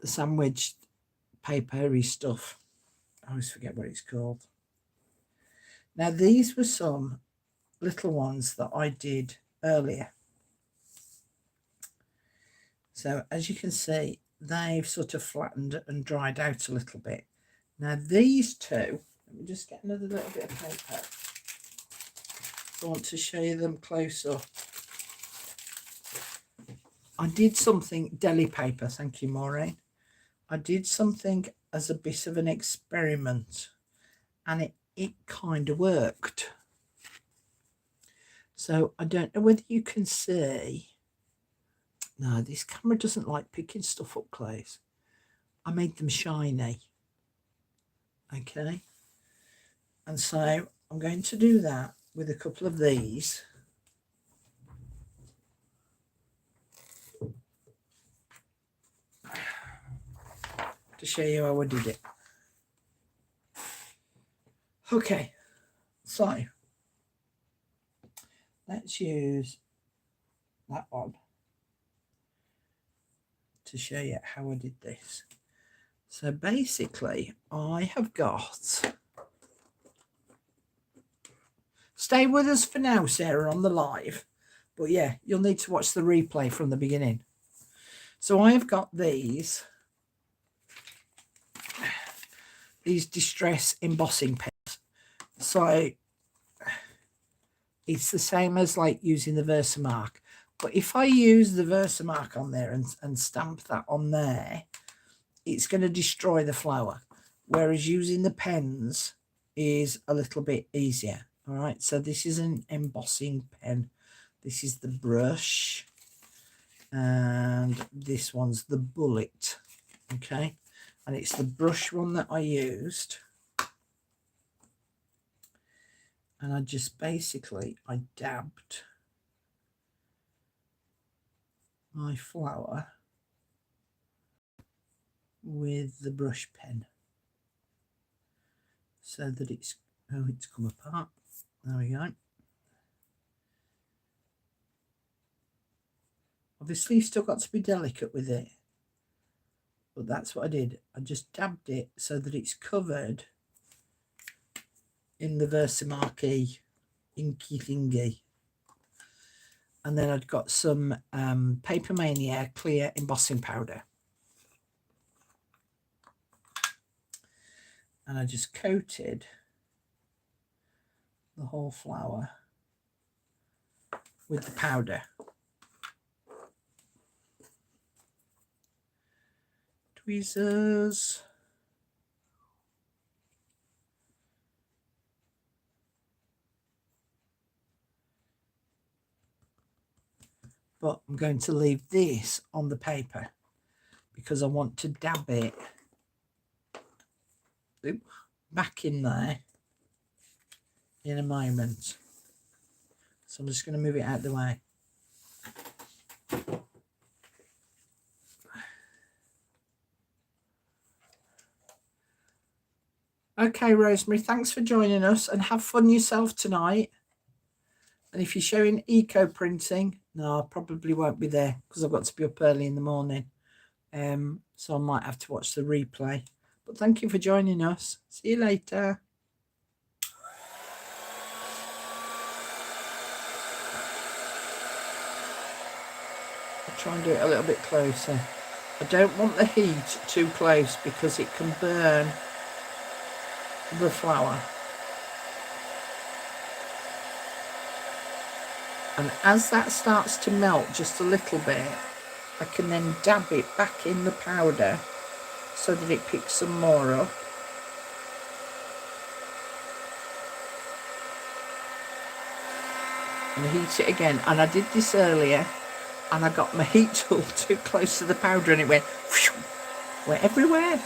sandwich papery stuff. I always forget what it's called. Now these were some little ones that I did earlier. So as you can see, they've sort of flattened and dried out a little bit. Now these two, let me just get another little bit of paper. I want to show you them close up. I did something, deli paper, thank you Maureen. I did something as a bit of an experiment, and it kind of worked. So I don't know whether you can see. No, this camera doesn't like picking stuff up close. I made them shiny. Okay. And so I'm going to do that with a couple of these. To show you how I did it. Okay. So let's use that one to show you how I did this. So basically I have got, stay with us for now, Sarah, on the live. But yeah, you'll need to watch the replay from the beginning. So I have got these distress embossing pens. So it's the same as like using the Versamark. But if I use the Versamark on there and stamp that on there, it's going to destroy the flower. Whereas using the pens is a little bit easier. All right, so this is an embossing pen. This is the brush. And this one's the bullet. Okay, and it's the brush one that I used. And I just basically, I dabbed my flower with the brush pen so that it's come apart. There we go. Obviously you've still got to be delicate with it, but that's what I did. I just dabbed it so that it's covered in the Versamark inky thingy. And then I'd got some Paper Mania clear embossing powder. And I just coated the whole flower with the powder. Tweezers. But I'm going to leave this on the paper because I want to dab it back in there in a moment. So I'm just going to move it out of the way. Okay, Rosemary, thanks for joining us and have fun yourself tonight. And if you're showing eco printing, no, I probably won't be there because I've got to be up early in the morning. So I might have to watch the replay. But thank you for joining us. See you later. I'll try and do it a little bit closer. I don't want the heat too close because it can burn the flower. And as that starts to melt just a little bit, I can then dab it back in the powder so that it picks some more up. And heat it again. And I did this earlier and I got my heat tool too close to the powder and it went everywhere.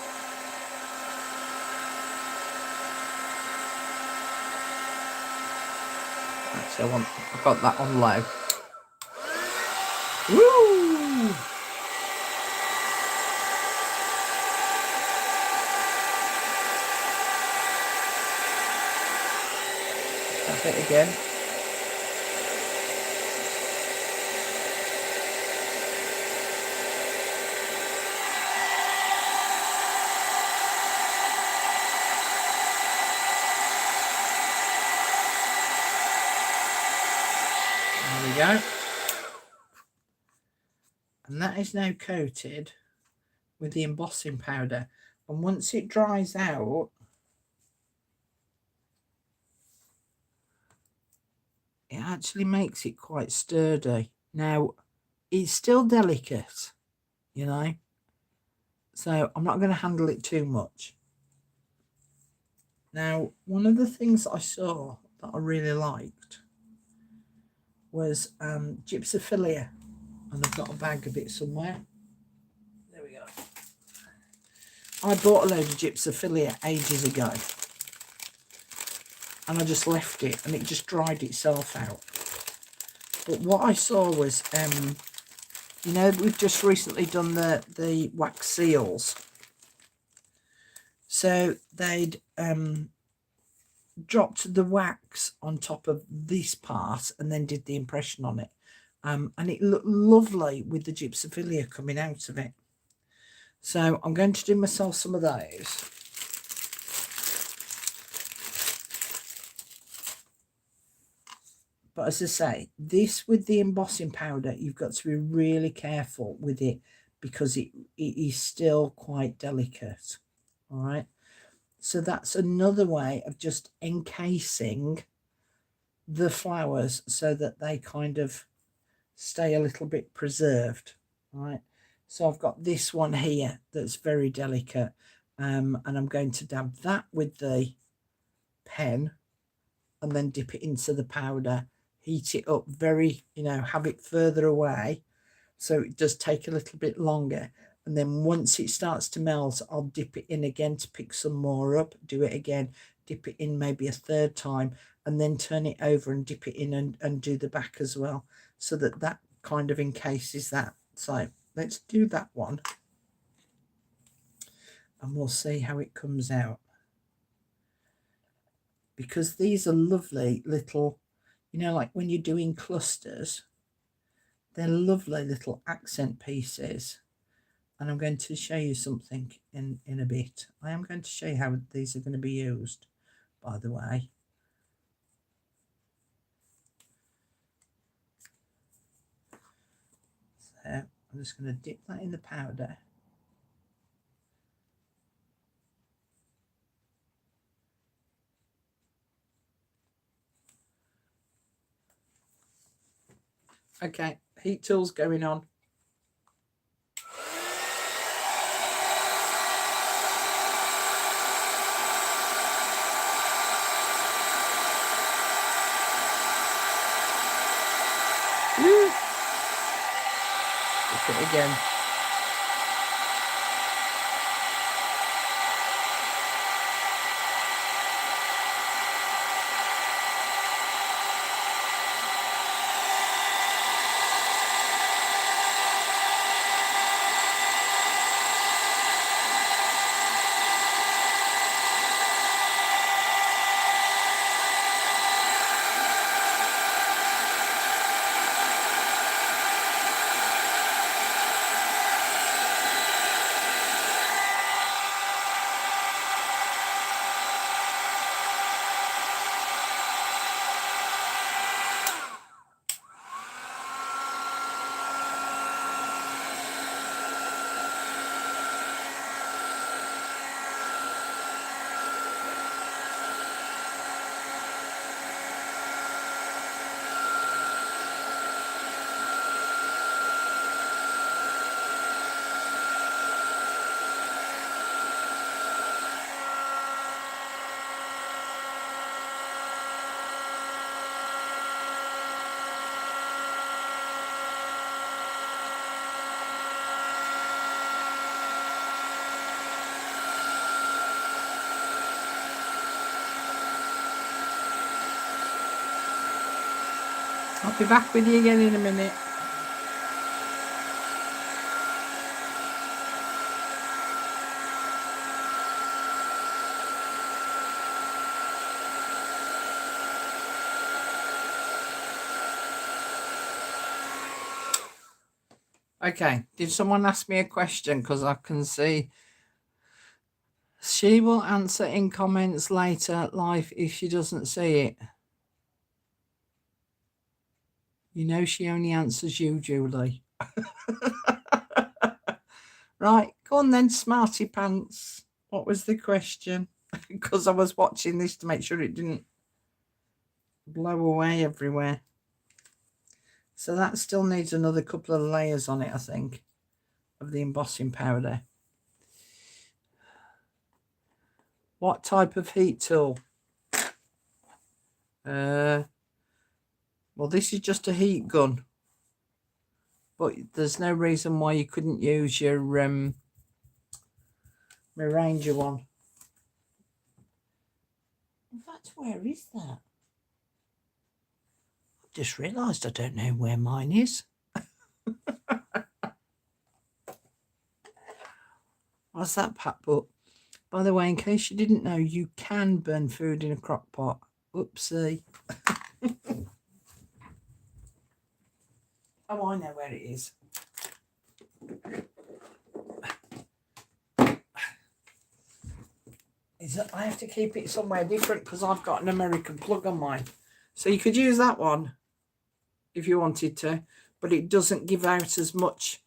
So I got that on low. Woo! Tap it again. Go. And that is now coated with the embossing powder, and once it dries out it actually makes it quite sturdy. Now it's still delicate, you know, so I'm not going to handle it too much. Now one of the things that I saw that I really liked was Gypsophilia, and I've got a bag of it somewhere. There we go. I bought a load of Gypsophilia ages ago and I just left it and it just dried itself out. But what I saw was, you know, we've just recently done the wax seals. So they'd dropped the wax on top of this part and then did the impression on it, and it looked lovely with the Gypsophilia coming out of it. So I'm going to do myself some of those. But as I say, this with the embossing powder, you've got to be really careful with it because it is still quite delicate. All right. So that's another way of just encasing the flowers so that they kind of stay a little bit preserved. All right. So I've got this one here that's very delicate. And I'm going to dab that with the pen and then dip it into the powder, heat it up very, have it further away. So it does take a little bit longer. And then once it starts to melt, I'll dip it in again to pick some more up, do it again, dip it in maybe a third time, and then turn it over and dip it in and do the back as well. So that kind of encases that. So let's do that one. And we'll see how it comes out. Because these are lovely little, like when you're doing clusters, they're lovely little accent pieces. And I'm going to show you something in a bit. I am going to show you how these are going to be used, by the way. So I'm just going to dip that in the powder. Okay, heat tool's going on. Dip it again. I'll be back with you again in a minute. Okay, did someone ask me a question? Because I can see she will answer in comments later live if she doesn't see it. She only answers you, Julie. Right, go on then, smarty pants. What was the question? Because I was watching this to make sure it didn't blow away everywhere. So that still needs another couple of layers on it, I think, of the embossing powder. What type of heat tool? Well, this is just a heat gun. But there's no reason why you couldn't use your Ranger one. In fact, where is that? I've just realised I don't know where mine is. What's that, Pat? But by the way, in case you didn't know, you can burn food in a crock pot. Oopsie. Oh, I know where it is. I have to keep it somewhere different because I've got an American plug on mine. So you could use that one if you wanted to, but it doesn't give out as much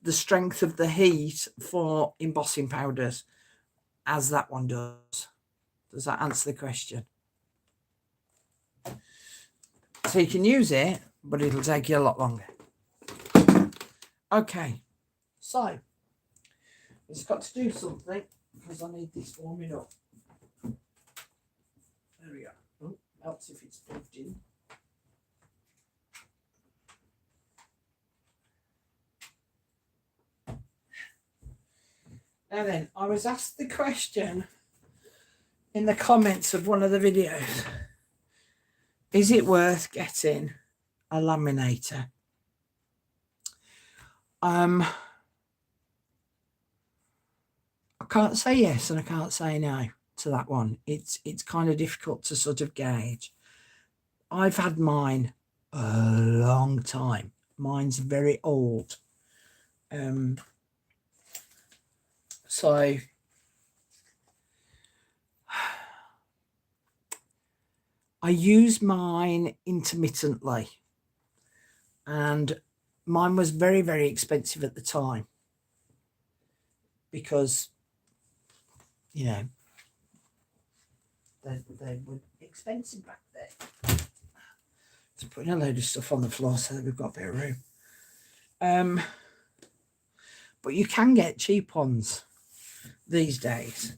the strength of the heat for embossing powders as that one does. Does that answer the question? So you can use it, but it'll take you a lot longer. Okay, so it's got to do something because I need this warming up. There we go. Oh, helps if it's plugged in. Now then, I was asked the question in the comments of one of the videos, is it worth getting a laminator? I can't say yes and I can't say no to that one. It's kind of difficult to sort of gauge. I've had mine a long time. Mine's very old. So I use mine intermittently, and mine was very, very expensive at the time because, you know, they were expensive back then. Just putting a load of stuff on the floor so that we've got a bit of room. But you can get cheap ones these days.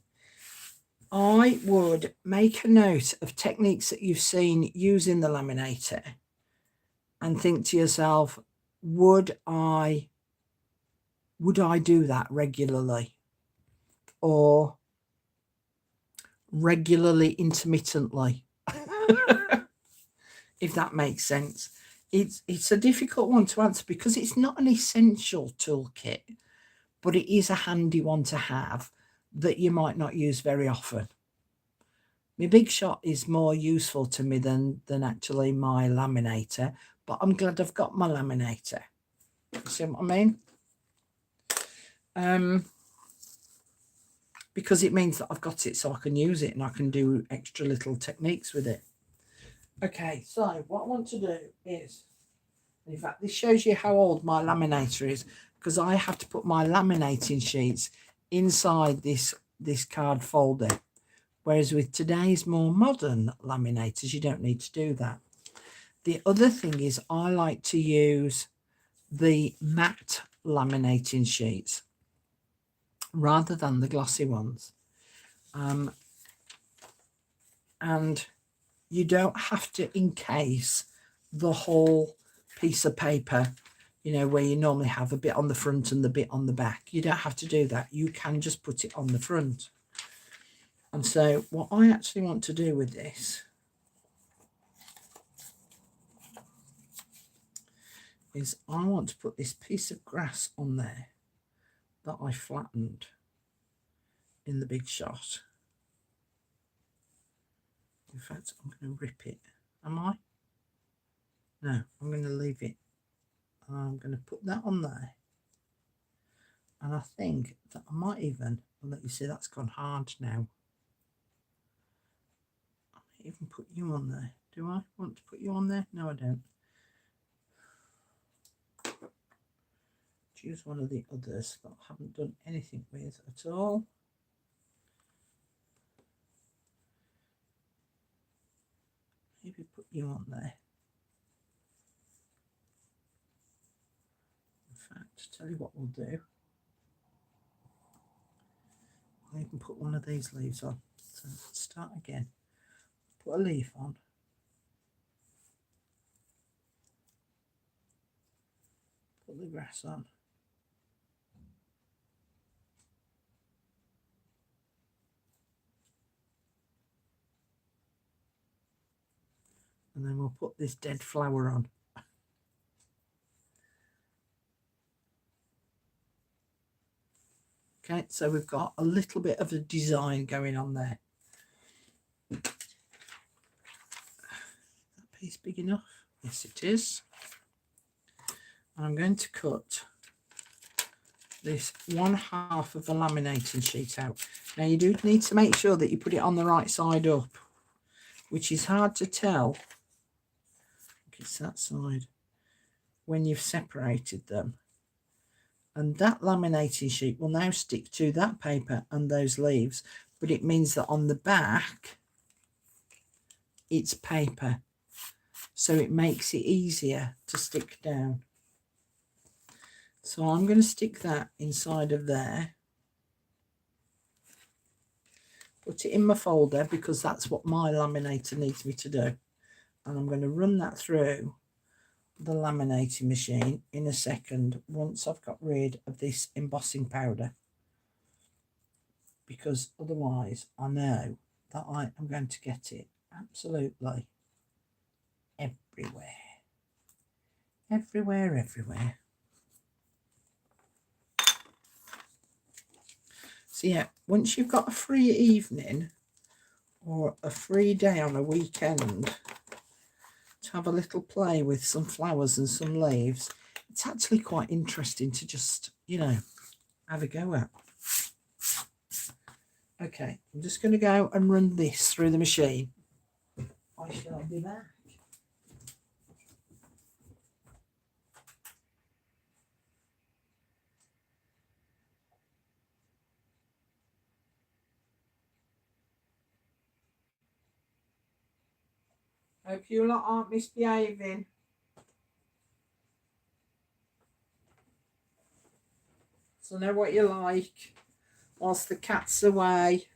I would make a note of techniques that you've seen using the laminator and think to yourself, would I do that regularly, or regularly intermittently? If that makes sense. It's a difficult one to answer because it's not an essential toolkit, but it is a handy one to have that you might not use very often. My Big Shot is more useful to me than actually my laminator, but I'm glad I've got my laminator. See what I mean? Because it means that I've got it so I can use it and I can do extra little techniques with it. Okay, so what I want to do is, in fact, this shows you how old my laminator is, because I have to put my laminating sheets inside this card folder, whereas with today's more modern laminators, you don't need to do that. The other thing is I like to use the matte laminating sheets rather than the glossy ones. And you don't have to encase the whole piece of paper, you know, where you normally have a bit on the front and the bit on the back. You don't have to do that. You can just put it on the front. And so what I actually want to do with this is I want to put this piece of grass on there that I flattened in the Big Shot. In fact, I'm going to rip it. Am I? No, I'm going to leave it. I'm going to put that on there. And I think that I might even, I'll let you see that's gone hard now. I might even put you on there. Do I want to put you on there? No, I don't. Choose one of the others that I haven't done anything with at all. Maybe put you on there. In fact, tell you what we'll do. I'll even put one of these leaves on. So let's start again. Put a leaf on. Put the grass on. And then we'll put this dead flower on. Okay, so we've got a little bit of a design going on there. That piece big enough? Yes, it is. And I'm going to cut this 1/2 of the laminating sheet out. Now you do need to make sure that you put it on the right side up, which is hard to tell. it's that side, when you've separated them. And that laminating sheet will now stick to that paper and those leaves, but it means that on the back it's paper, so it makes it easier to stick down. So I'm going to stick that inside of there, put it in my folder because that's what my laminator needs me to do, and I'm going to run that through the laminating machine in a second once I've got rid of this embossing powder, because otherwise I know that I am going to get it absolutely everywhere. So yeah, once you've got a free evening or a free day on a weekend to have a little play with some flowers and some leaves, it's actually quite interesting to just, you know, have a go at. Okay, I'm just going to go and run this through the machine. I shall be back. Hope you lot aren't misbehaving. So know what you like. Whilst the cat's away,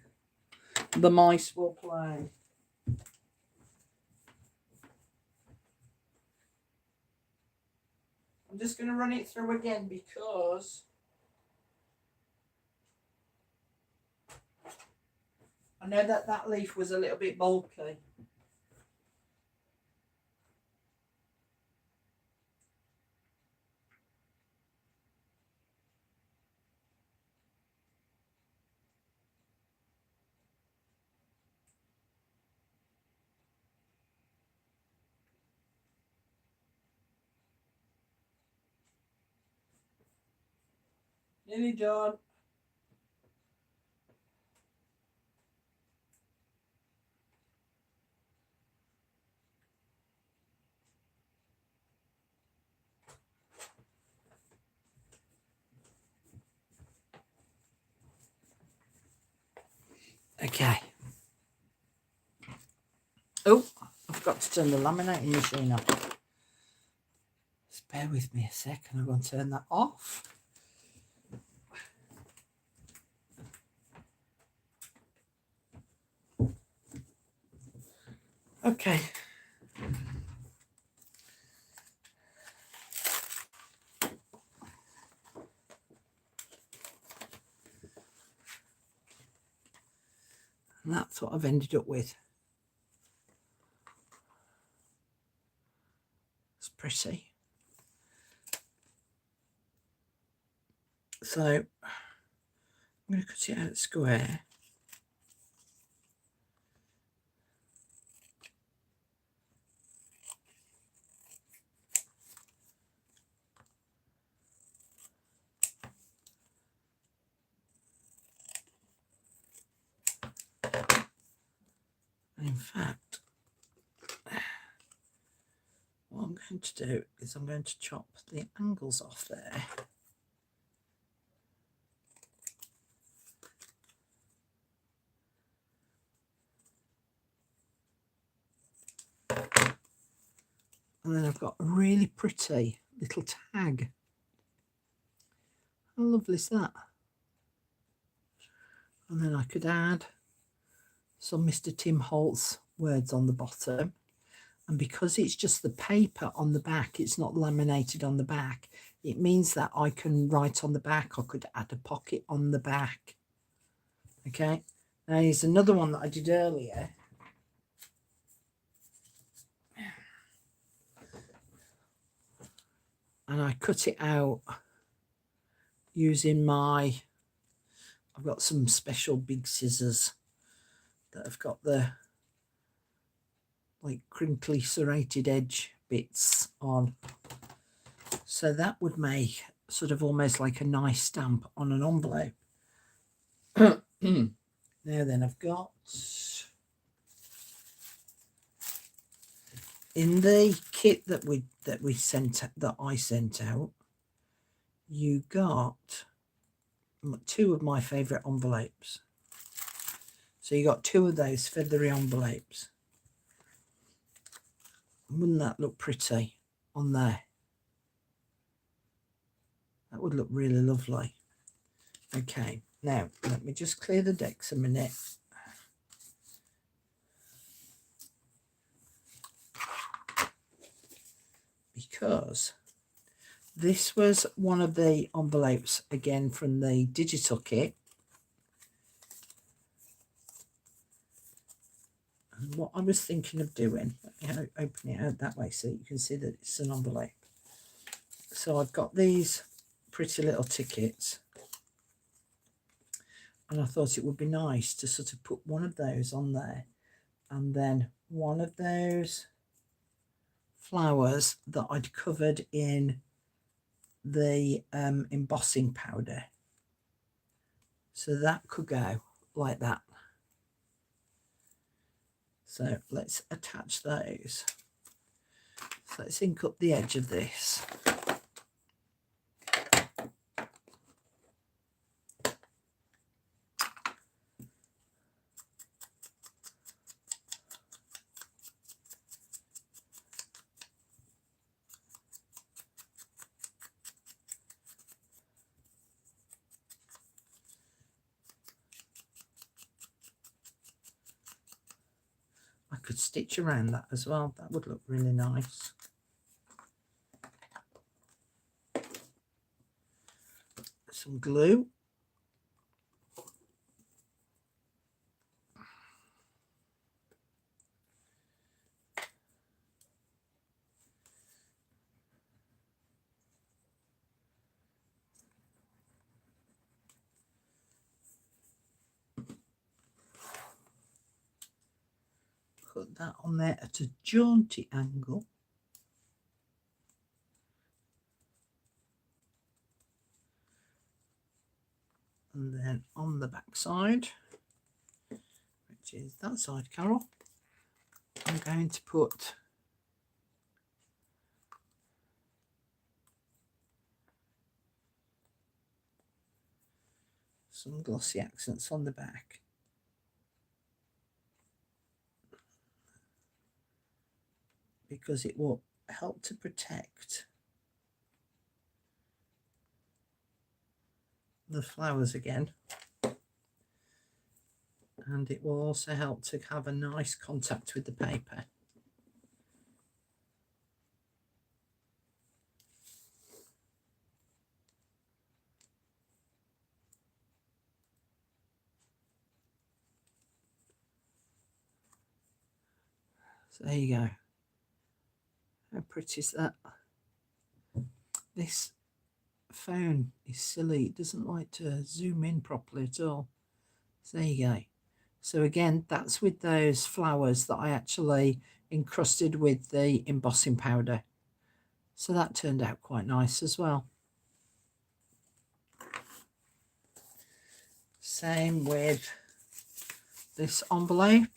the mice will play. I'm just going to run it through again because I know that that leaf was a little bit bulky. Nearly done. Okay. Oh, I forgot to turn the laminating machine off. Just bear with me a second. I'm going to turn that off. Okay. And that's what I've ended up with. It's pretty. So I'm going to cut it out square. In fact, what I'm going to do is I'm going to chop the angles off there. And then I've got a really pretty little tag. How lovely is that? And then I could add some Mr. Tim Holtz words on the bottom. And because it's just the paper on the back, it's not laminated on the back, it means that I can write on the back. I could add a pocket on the back. Okay, now here's another one that I did earlier. And I cut it out using I've got some special big scissors that have got the like crinkly serrated edge bits on. So that would make sort of almost like a nice stamp on an envelope. Now then, I've got in the kit that I sent out, you got 2 of my favorite envelopes. So you got 2 of those feathery envelopes. Wouldn't that look pretty on there? That would look really lovely. Okay, now let me just clear the decks a minute. Because this was one of the envelopes, again, from the digital kit. And what I was thinking of doing, let me open it out that way so you can see that it's an envelope. So I've got these pretty little tickets. And I thought it would be nice to sort of put one of those on there. And then one of those flowers that I'd covered in the embossing powder. So that could go like that. So let's attach those. So let's ink up the edge of this. I could stitch around that as well. That would look really nice. Some glue. Put that on there at a jaunty angle. And then on the back side, which is that side, Carol, I'm going to put some glossy accents on the back. Because it will help to protect the flowers again. And it will also help to have a nice contact with the paper. So there you go. How pretty is that? This phone is silly. It doesn't like to zoom in properly at all. So there you go. So again, that's with those flowers that I actually encrusted with the embossing powder. So that turned out quite nice as well. Same with this envelope,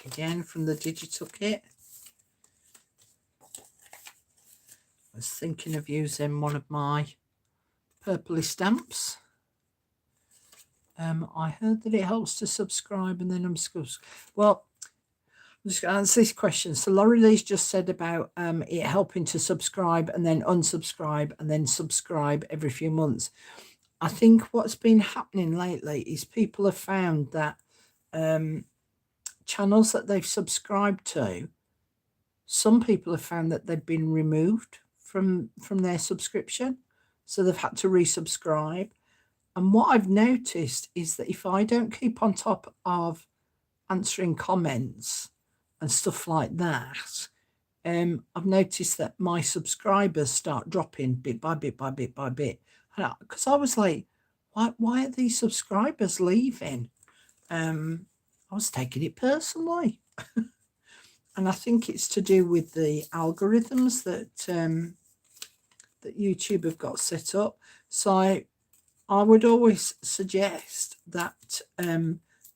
again from the digital kit. I was thinking of using one of my purpley stamps. I heard that it helps to subscribe and then unsubscribe. Well, I'm just going to answer this question. So Laurie Lee's just said about it helping to subscribe and then unsubscribe and then subscribe every few months. I think what's been happening lately is people have found that channels that they've subscribed to, some people have found that they've been removed from their subscription. So they've had to resubscribe. And what I've noticed is that if I don't keep on top of answering comments and stuff like that, I've noticed that my subscribers start dropping bit by bit by bit by bit. Because I was like, why are these subscribers leaving? I was taking it personally. And I think it's to do with the algorithms that that YouTube have got set up. So I would always suggest that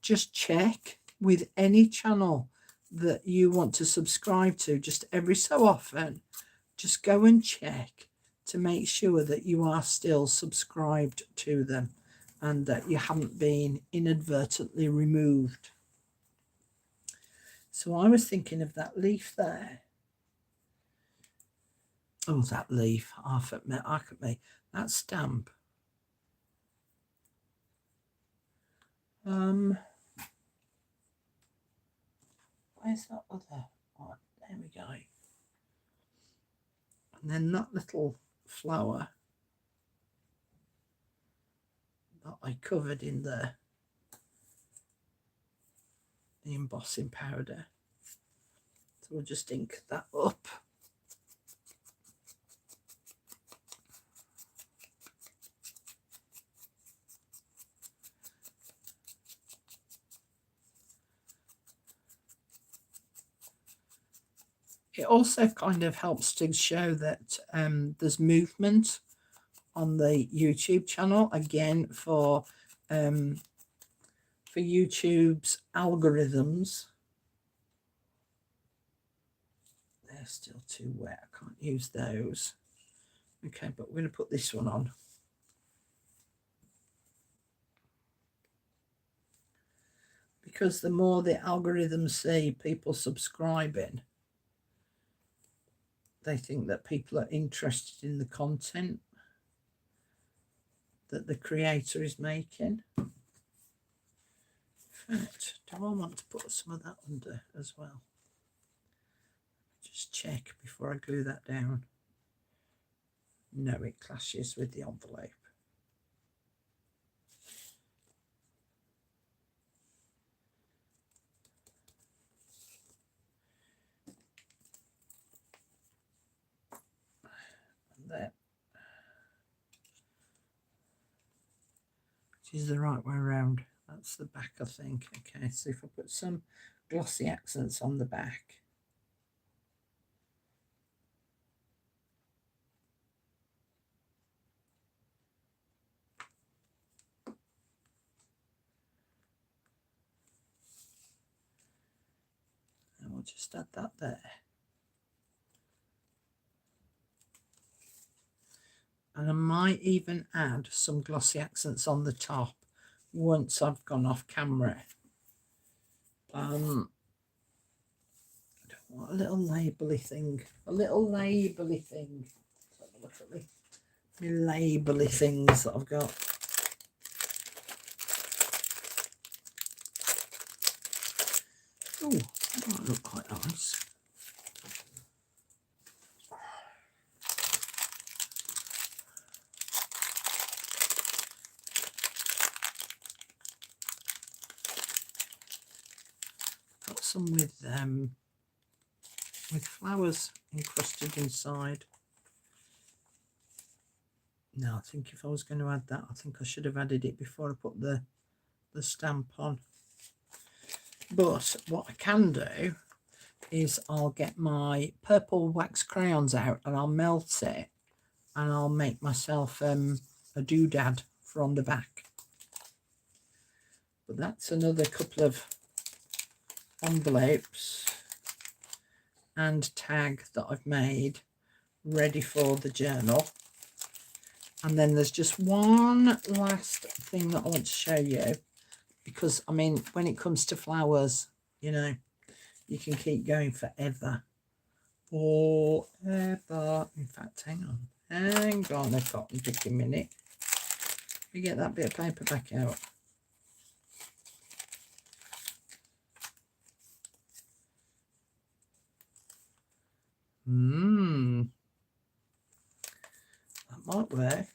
just check with any channel that you want to subscribe to, just every so often, just go and check to make sure that you are still subscribed to them and that you haven't been inadvertently removed. So I was thinking of that leaf there. Oh, that leaf, half at me, that stamp. Where's that other one? There we go. And then that little flower that I covered in the embossing powder. So we'll just ink that up. It also kind of helps to show that there's movement on the YouTube channel, again for YouTube's algorithms. They're still too wet, I can't use those. Okay, but we're going to put this one on. Because the more the algorithms see people subscribing, they think that people are interested in the content that the creator is making. In fact, do I want to put some of that under as well? Just check before I glue that down. No, it clashes with the envelope. And there. Which is the right way around. That's the back, I think. Okay, so if I put some glossy accents on the back. And we'll just add that there. And I might even add some glossy accents on the top once I've gone off camera. I don't want a little labelly thing. A little labelly thing. Let's have a look at my labelly things that I've got. Oh, that might look quite nice. Got some with flowers encrusted inside. No, I think if I was going to add that, I think I should have added it before I put the stamp on. But what I can do is I'll get my purple wax crayons out and I'll melt it and I'll make myself a doodad for on the back. But that's another couple of envelopes and tag that I've made ready for the journal. And then there's just one last thing that I want to show you, because I mean, when it comes to flowers, you know, you can keep going forever. Forever. In fact, hang on a cotton picking minute. You get that bit of paper back out. That might work.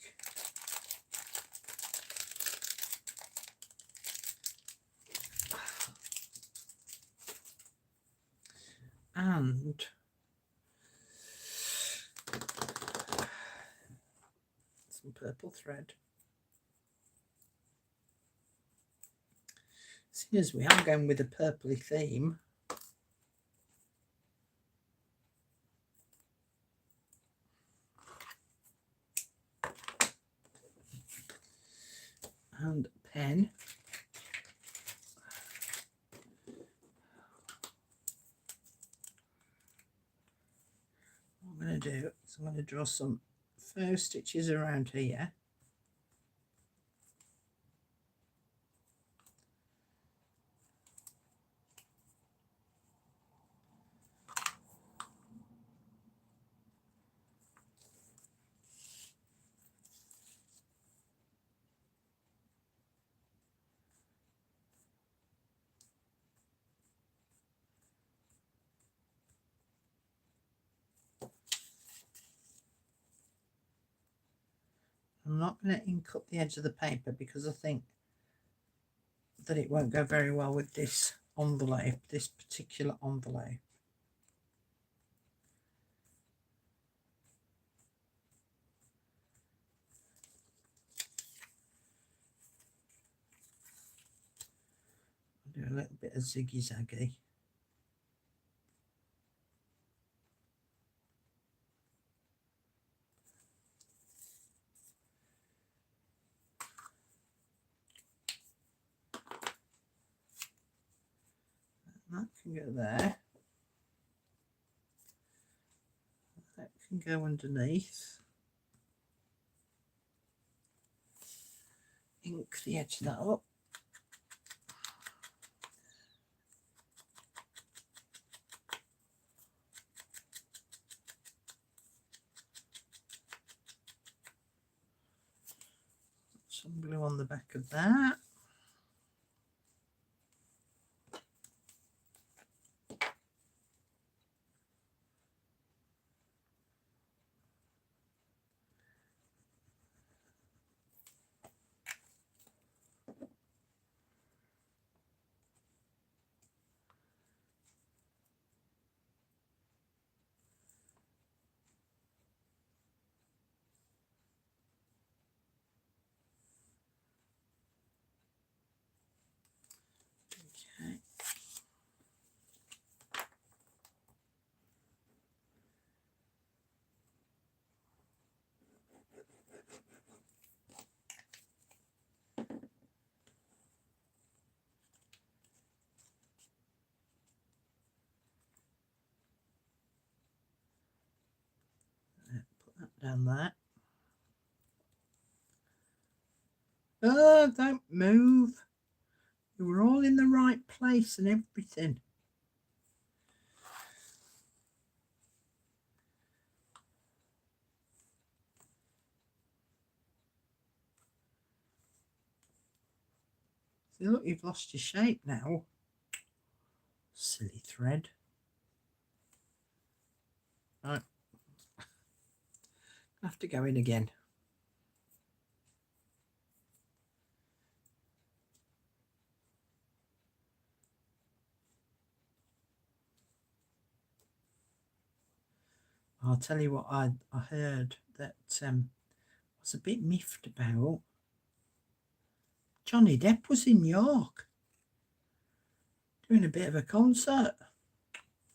And some purple thread. Seeing as we are going with a purpley theme, and pen. So I'm going to draw some faux stitches around here. I'm not going to ink up the edge of the paper because I think that it won't go very well with this envelope, this particular envelope. I'll do a little bit of ziggy-zaggy. That can go there. That can go underneath. Ink the edge of that up. Some glue on the back of that. Okay. Put that down there. Oh, don't move. You were all in the right place and everything. See, look, you've lost your shape now. Silly thread. Right. I have to go in again. I'll tell you what I heard that was a bit miffed about. Johnny Depp was in York doing a bit of a concert.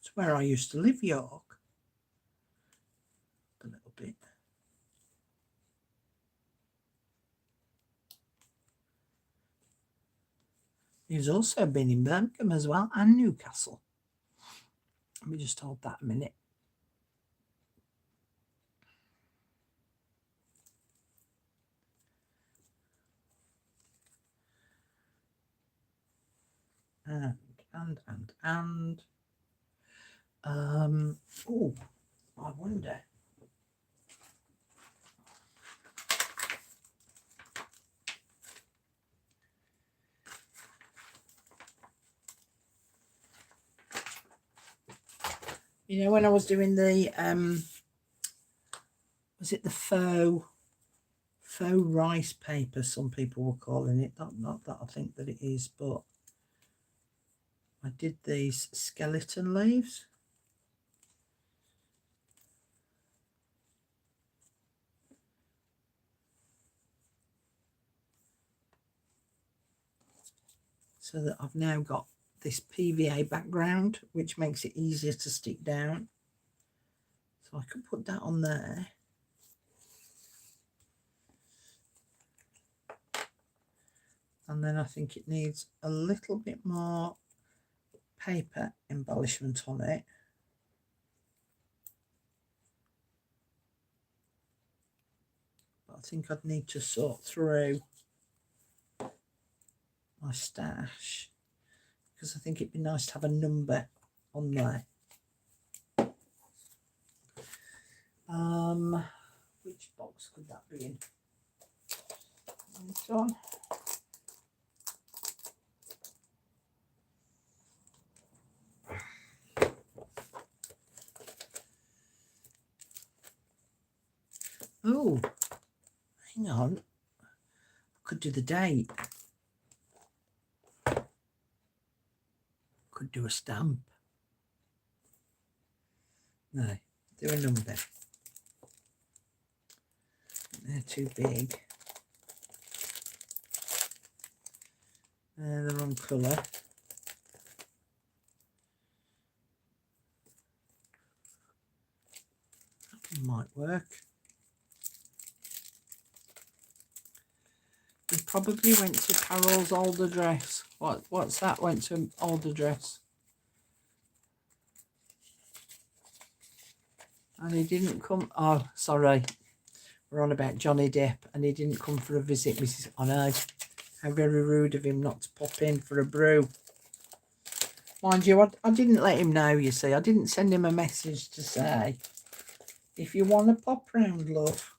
It's where I used to live, York. A little bit. He's also been in Birmingham as well and Newcastle. Let me just hold that a minute. Oh, I wonder. You know, when I was doing the was it the faux rice paper, some people were calling it, not that I think that it is, but I did these skeleton leaves. So that I've now got this PVA background, which makes it easier to stick down. So I can put that on there. And then I think it needs a little bit more paper embellishment on it. I think I'd need to sort through my stash, because I think it'd be nice to have a number on there. Which box could that be in? This one. Oh, hang on. I could do the date. Could do a stamp. No, do a number. They're too big. They're the wrong colour. That might work. We probably went to Carol's old address. What's that? Went to an old address. And he didn't come. Oh, sorry. We're on about Johnny Depp, and he didn't come for a visit, Mrs. I know. How very rude of him not to pop in for a brew. Mind you, I didn't let him know, you see. I didn't send him a message to say, if you want to pop round, love,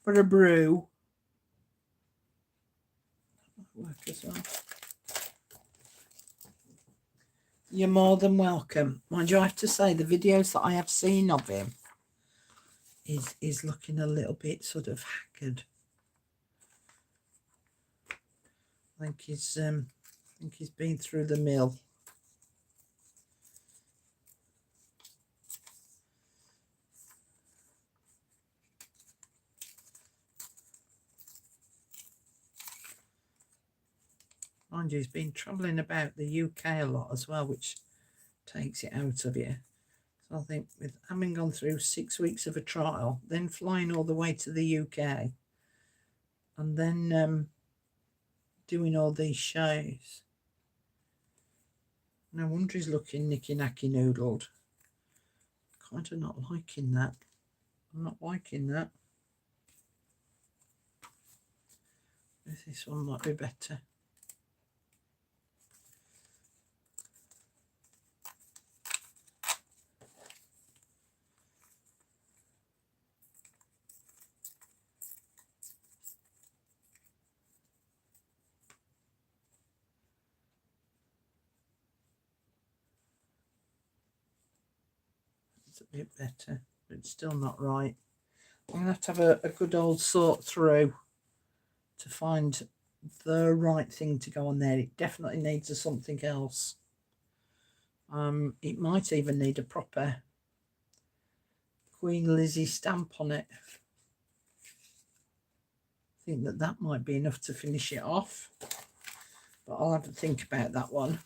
for a brew. That'll work as well. You're more than welcome. Mind you, I have to say, the videos that I have seen of him is looking a little bit sort of haggard. I think he's been through the mill. Mind you, he's been travelling about the UK a lot as well, which takes it out of you. So I think with having gone through 6 weeks of a trial, then flying all the way to the UK, and then doing all these shows, no wonder he's looking nicky-nacky noodled. Kind of not liking that. I'm not liking that. This one might be better. A bit better, but it's still not right. I'm going to have a good old sort through to find the right thing to go on there. It definitely needs something else. It might even need a proper Queen Lizzie stamp on it. I think that might be enough to finish it off, but I'll have to think about that one.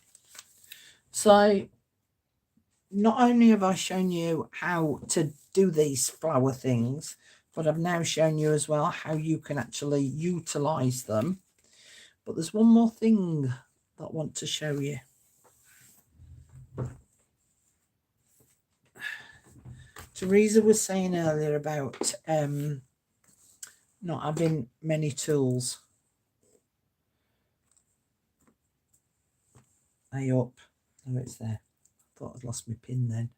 So not only have I shown you how to do these flower things, but I've now shown you as well how you can actually utilize them. But there's one more thing that I want to show you. Teresa was saying earlier about not having many tools. Hey up. Oh, it's there. I thought I'd lost my pin then.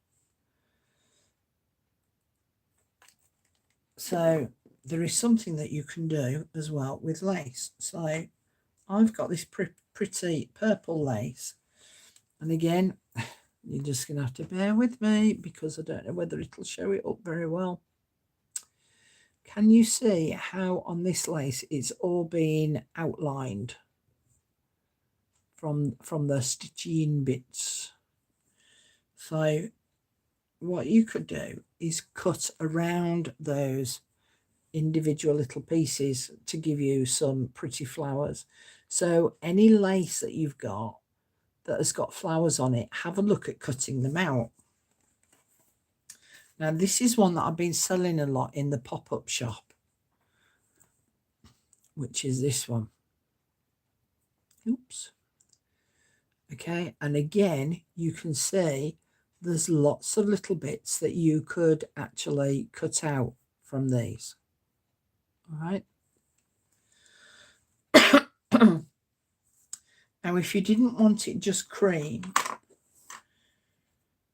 So there is something that you can do as well with lace. So I've got this pretty purple lace, and again, you're just going to have to bear with me because I don't know whether it'll show it up very well. Can you see how on this lace it's all been outlined from the stitching bits? So what you could do is cut around those individual little pieces to give you some pretty flowers. So any lace that you've got that has got flowers on it, have a look at cutting them out. Now this is one that I've been selling a lot in the pop-up shop, which is this one. Oops. Okay, and again you can see there's lots of little bits that you could actually cut out from these. All right. Now, if you didn't want it just cream,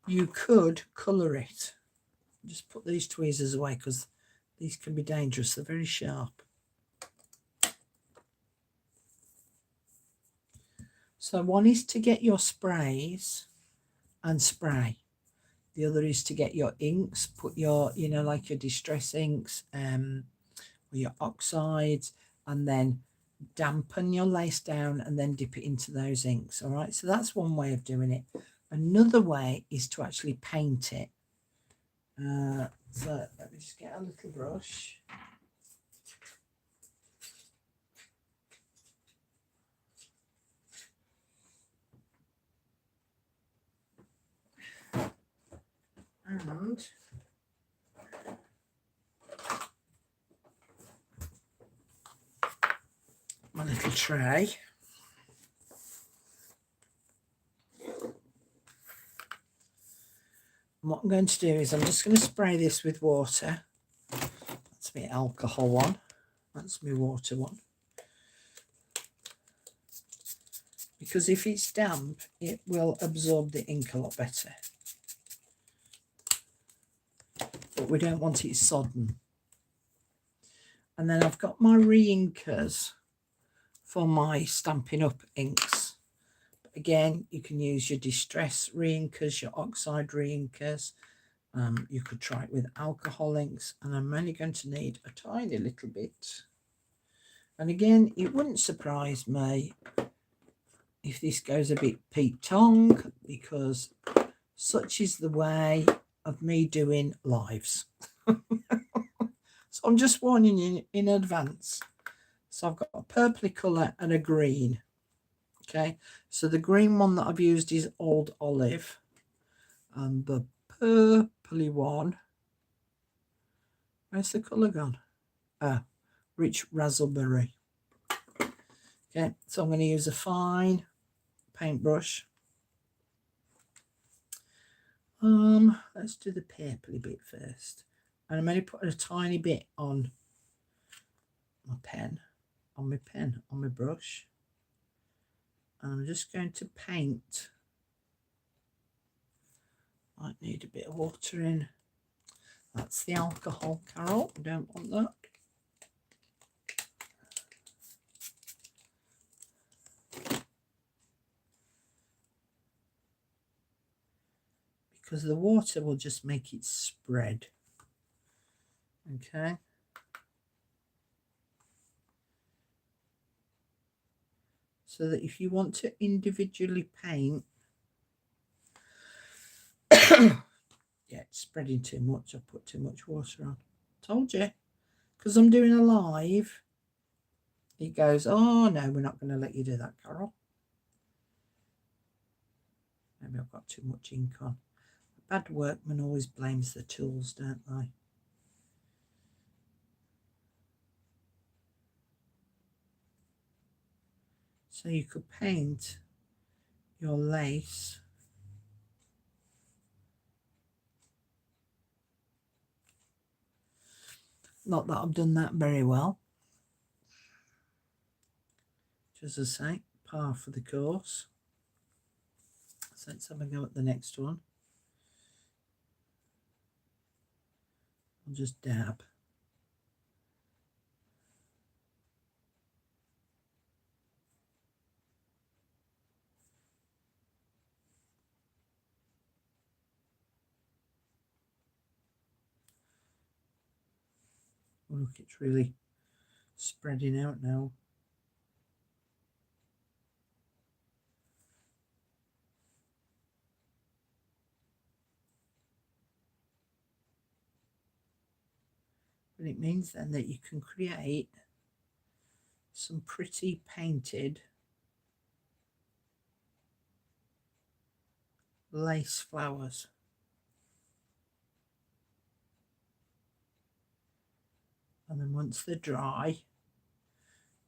you could colour it. Just put these tweezers away because these can be dangerous. They're very sharp. So one is to get your sprays and spray. The other is to get your inks, put your, you know, like your distress inks, or your oxides, and then dampen your lace down and then dip it into those inks. All right, so that's one way of doing it. Another way is to actually paint it. So let me just get a little brush. And my little tray. And what I'm going to do is I'm just going to spray this with water. That's my alcohol one. That's my water one. Because if it's damp, it will absorb the ink a lot better. But we don't want it sodden. And then I've got my re-inkers for my Stampin' Up inks. But again, you can use your distress re-inkers, your oxide re-inkers. You could try it with alcohol inks, and I'm only going to need a tiny little bit. And again, it wouldn't surprise me if this goes a bit Pete Tong, because such is the way of me doing lives. So I'm just warning you in advance. So I've got a purpley colour and a green. Okay, so the green one that I've used is Old Olive, and the purpley one, where's the colour gone? Rich Raspberry. Okay, so I'm going to use a fine paintbrush. Let's do the purpley bit first, and I'm only putting a tiny bit on my pen, on my brush, and I'm just going to paint. Might need a bit of water in. That's the alcohol, Carol. Don't want that. Because the water will just make it spread. Okay. So that if you want to individually paint, yeah, it's spreading too much. I've put too much water on. Told you. Because I'm doing a live, it goes, oh no, we're not going to let you do that, Carol. Maybe I've got too much ink on. A bad workman always blames the tools, don't they? So you could paint your lace not that I've done that very well. Just as I say, par for the course. So let's have a go at the next one. I'll just dab. Look, it's really spreading out now. But it means then that you can create some pretty painted lace flowers. And then once they're dry,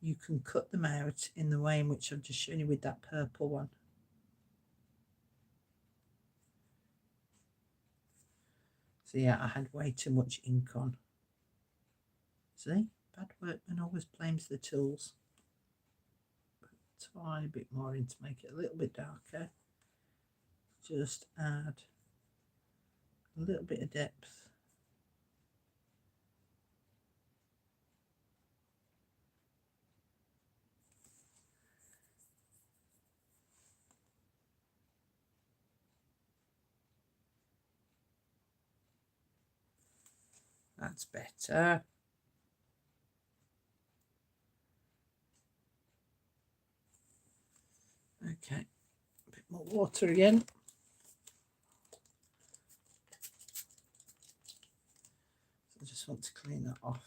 you can cut them out in the way in which I've just shown you with that purple one. So yeah, I had way too much ink on. See, bad workman always blames the tools. Put a tiny bit more in to make it a little bit darker. Just add a little bit of depth. That's better. Okay, a bit more water again. So I just want to clean that off.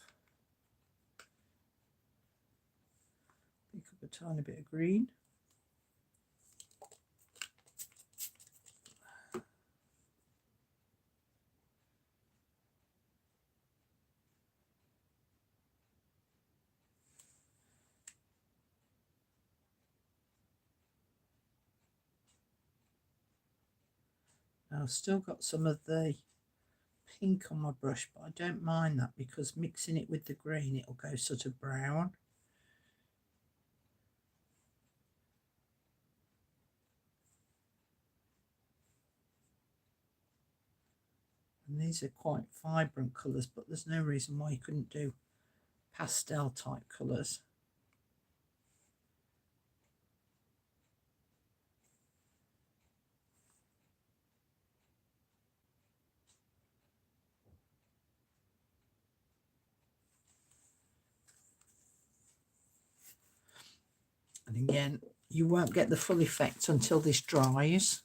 Pick up a tiny bit of green. Now I've still got some of the pink on my brush, but I don't mind that because mixing it with the green it'll go sort of brown. And these are quite vibrant colours, but there's no reason why you couldn't do pastel type colours. And again, you won't get the full effect until this dries.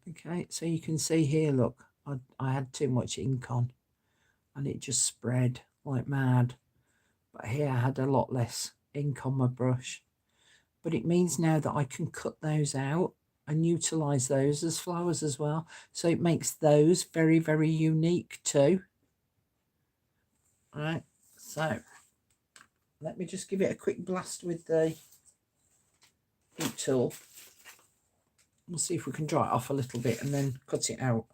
Okay, so you can see here, look, I had too much ink on and it just spread like mad. But here I had a lot less ink on my brush. But it means now that I can cut those out and utilise those as flowers as well. So it makes those very, very unique too. All right, so let me just give it a quick blast with the ink tool. We'll see if we can dry it off a little bit and then cut it out.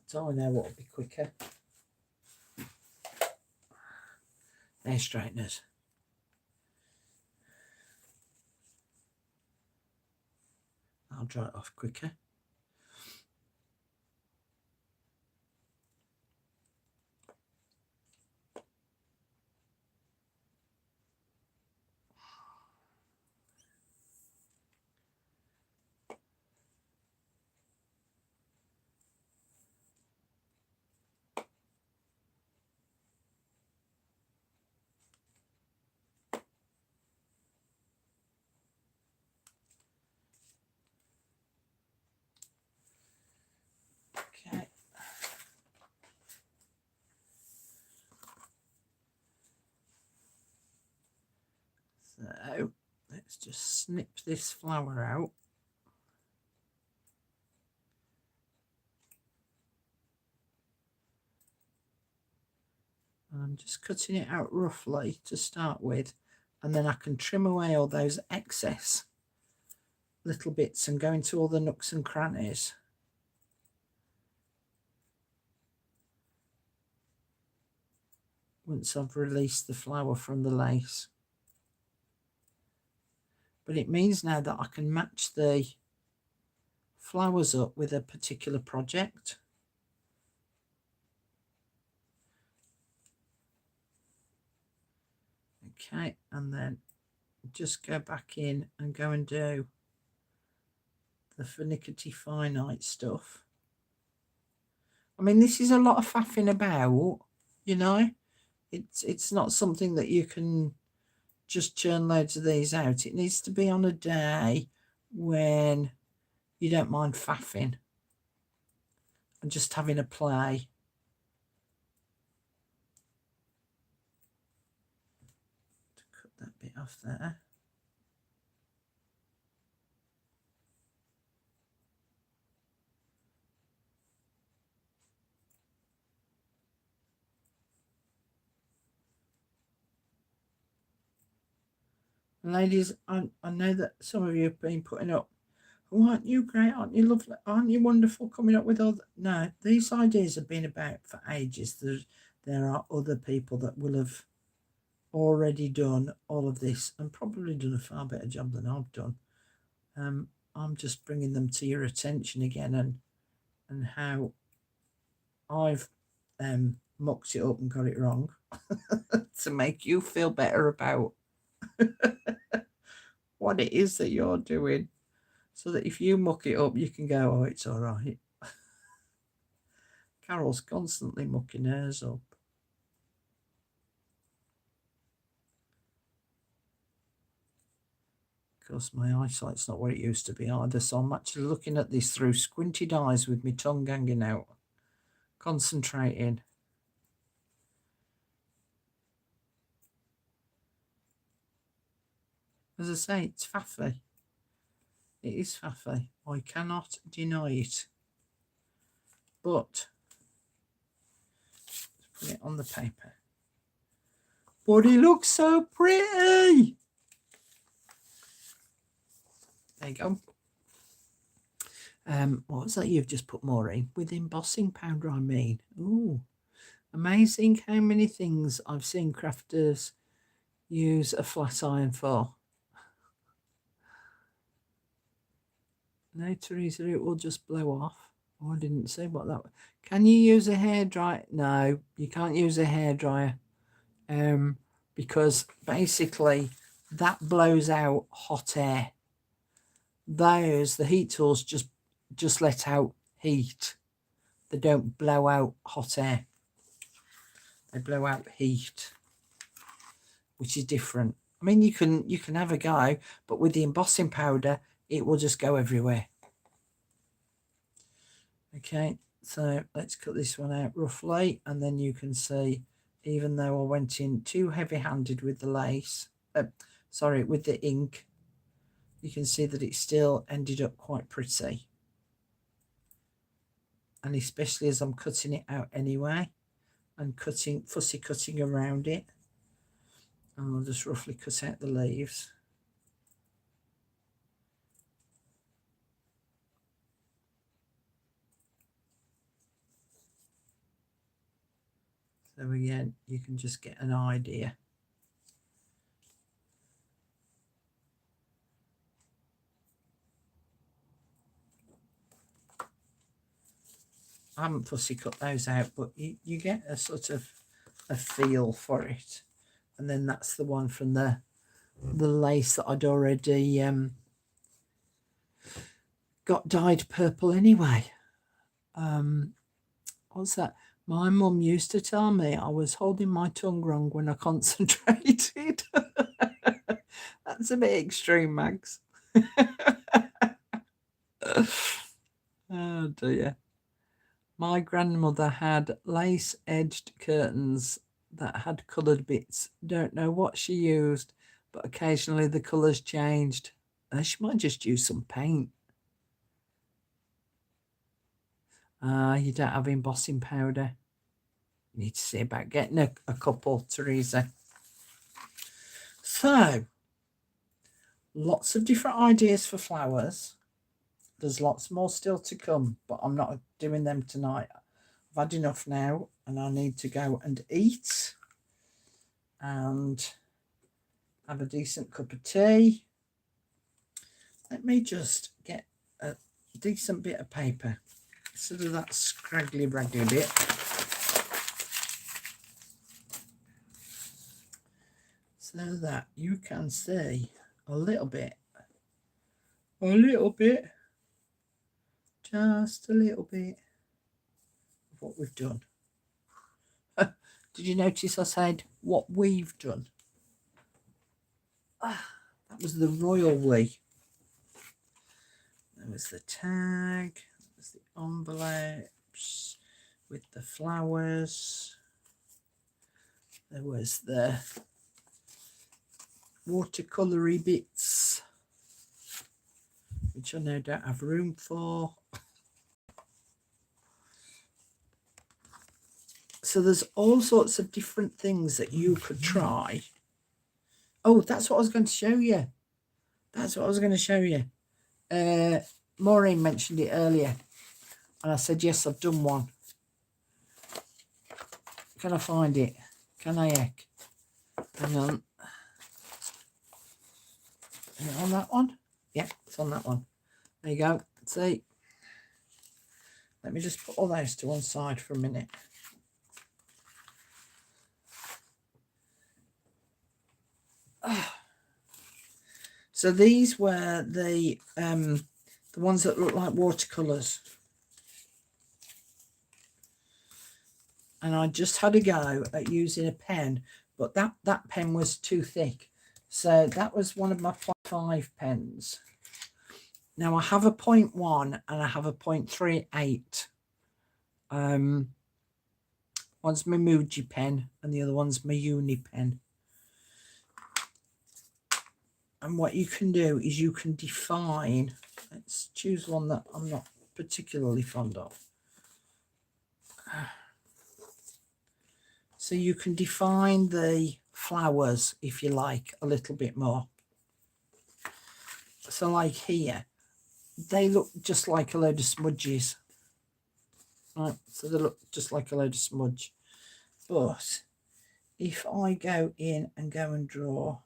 So I know what will be quicker. Hair straighteners. I'll dry it off quicker. Okay. So let's just snip this flower out. I'm just cutting it out roughly to start with, and then I can trim away all those excess little bits and go into all the nooks and crannies. Once I've released the flower from the lace. But it means now that I can match the flowers up with a particular project. Okay, and then just go back in and go and do the finicky finite stuff. I mean, this is a lot of faffing about, you know. It's not something that you can just churn loads of these out. It needs to be on a day when you don't mind faffing and just having a play. Cut that bit off there. Ladies, I know that some of you have been putting up, oh, aren't you great? Aren't you lovely? Aren't you wonderful coming up with all that? No, these ideas have been about for ages. There are other people that will have already done all of this and probably done a far better job than I've done. I'm just bringing them to your attention again and how I've mucked it up and got it wrong to make you feel better about what it is that you're doing, so that if you muck it up, you can go, oh, it's all right. Carol's constantly mucking hers up. Of course, my eyesight's not what it used to be either, so I'm actually looking at this through squinted eyes with my tongue hanging out, concentrating. As I say, it's faffy. It is faffy. I cannot deny it. But let's put it on the paper. But it looks so pretty. There you go. What was that you've just put more in? With embossing powder, I mean. Ooh, amazing how many things I've seen crafters use a flat iron for. No, Teresa, it will just blow off. Oh, I didn't see what that was. Can you use a hairdryer? No, you can't use a hairdryer. Because basically that blows out hot air. The heat tools just let out heat. They don't blow out hot air. They blow out heat, which is different. I mean, you can have a go, but with the embossing powder, it will just go everywhere. Okay, so let's cut this one out roughly, and then you can see, even though I went in too heavy-handed with the lace, with the ink, you can see that it still ended up quite pretty. And especially as I'm cutting it out anyway, and fussy cutting around it. And I'll just roughly cut out the leaves. So again, you can just get an idea. I haven't fussy cut those out, but you get a sort of a feel for it. And then that's the one from the lace that I'd already got dyed purple anyway. What's that? My mum used to tell me I was holding my tongue wrong when I concentrated. That's a bit extreme, Mags. Oh dear. My grandmother had lace-edged curtains that had coloured bits. Don't know what she used, but occasionally the colours changed. She might just use some paint. You don't have embossing powder. You need to see about getting a couple, Teresa. So, lots of different ideas for flowers. There's lots more still to come, but I'm not doing them tonight. I've had enough now, and I need to go and eat and have a decent cup of tea. Let me just get a decent bit of paper, instead of that scraggly raggly bit. So that you can see a little bit, just a little bit of what we've done. Did you notice I said what we've done? that was the royal we. There was the tag, there was the envelopes with the flowers. There was the watercolory bits, which I know don't have room for. So there's all sorts of different things that you could try. Oh, that's what I was going to show you. That's what I was going to show you. Maureen mentioned it earlier. And I said, yes, I've done one. Can I find it? Can I heck? Hang on. Is it on that one? Yeah, it's on that one. There you go. See? Let me just put all those to one side for a minute. So these were the ones that look like watercolours. And I just had a go at using a pen, but that pen was too thick. So that was one of my 0.5 pens. Now I have a 0.1 and I have a 0.38. One's my Muji pen and the other one's my Uni pen. And what you can do is you can define, let's choose one that I'm not particularly fond of. So you can define the flowers, if you like, a little bit more. So like here, they look just like a load of smudges. Right, so they look just like a load of smudge. But if I go in and go and draw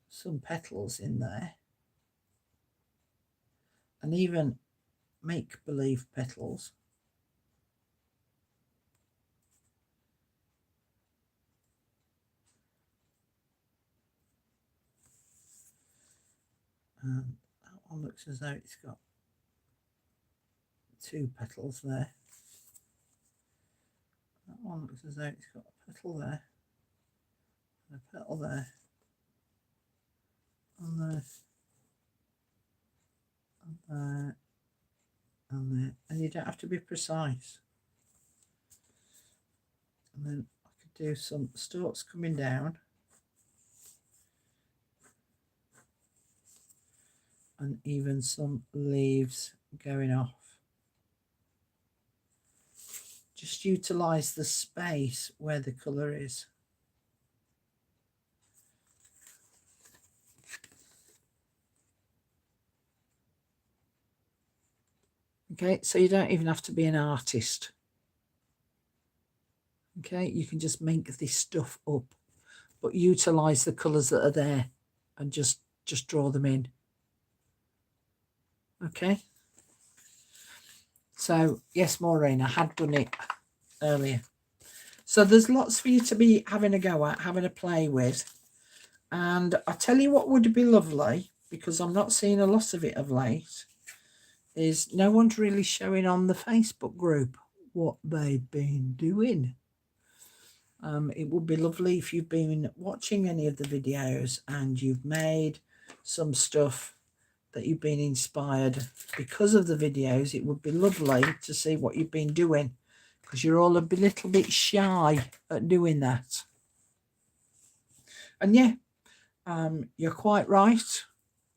some petals in there, and even make-believe petals, that one looks as though it's got 2 petals there. That one looks as though it's got a petal there, and a petal there, and there, and there, and there. And you don't have to be precise. And then I could do some stalks coming down, and even some leaves going off. Just utilise the space where the colour is. Okay, so you don't even have to be an artist. Okay, you can just make this stuff up, but utilise the colours that are there and just draw them in. Okay. So, yes, Maureen, I had done it earlier. So there's lots for you to be having a go at, having a play with. And I tell you what would be lovely, because I'm not seeing a lot of it of late, is no one's really showing on the Facebook group what they've been doing. It would be lovely if you've been watching any of the videos and you've made some stuff that you've been inspired because of the videos. It would be lovely to see what you've been doing, because you're all a little bit shy at doing that. And yeah, you're quite right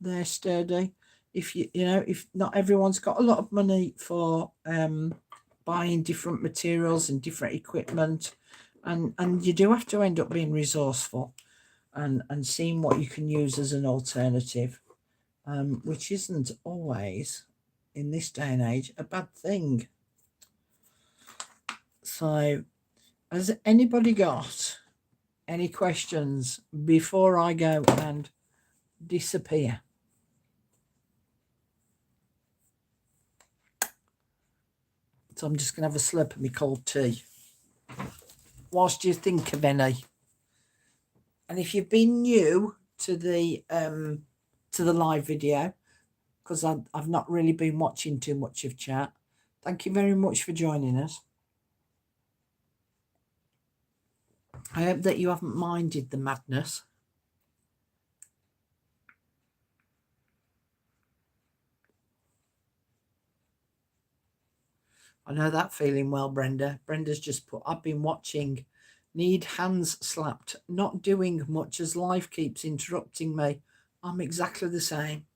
there, Sturdy. If you know, if not everyone's got a lot of money for buying different materials and different equipment, and you do have to end up being resourceful and seeing what you can use as an alternative, which isn't always, in this day and age, a bad thing. So, has anybody got any questions before I go and disappear? So I'm just going to have a slurp of my cold tea whilst you think of any. And if you've been new to the live video, because I've not really been watching too much of chat, thank you very much for joining us. I hope that you haven't minded the madness. I know that feeling well, Brenda. Brenda's just put, I've been watching, need hands slapped, not doing much as life keeps interrupting me. I'm exactly the same.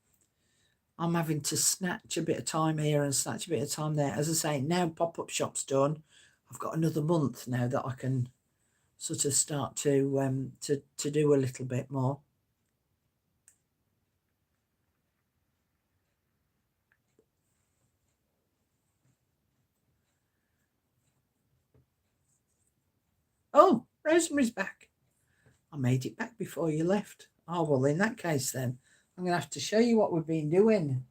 I'm having to snatch a bit of time here and snatch a bit of time there. As I say, now pop-up shop's done, I've got another month now that I can sort of start to do a little bit more. Oh, Rosemary's back. I made it back before you left. Oh, well, in that case, then, I'm going to have to show you what we've been doing.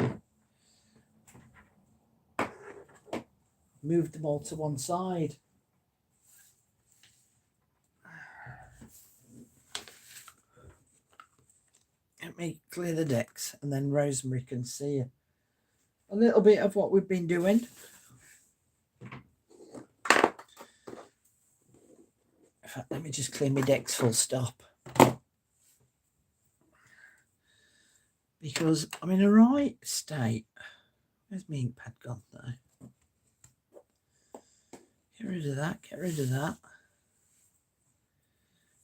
Moved them all to one side. Let me clear the decks, and then Rosemary can see a little bit of what we've been doing. In fact, let me just clear my decks full stop. Because I'm in a right state. Where's my ink pad gone though? Get rid of that, get rid of that.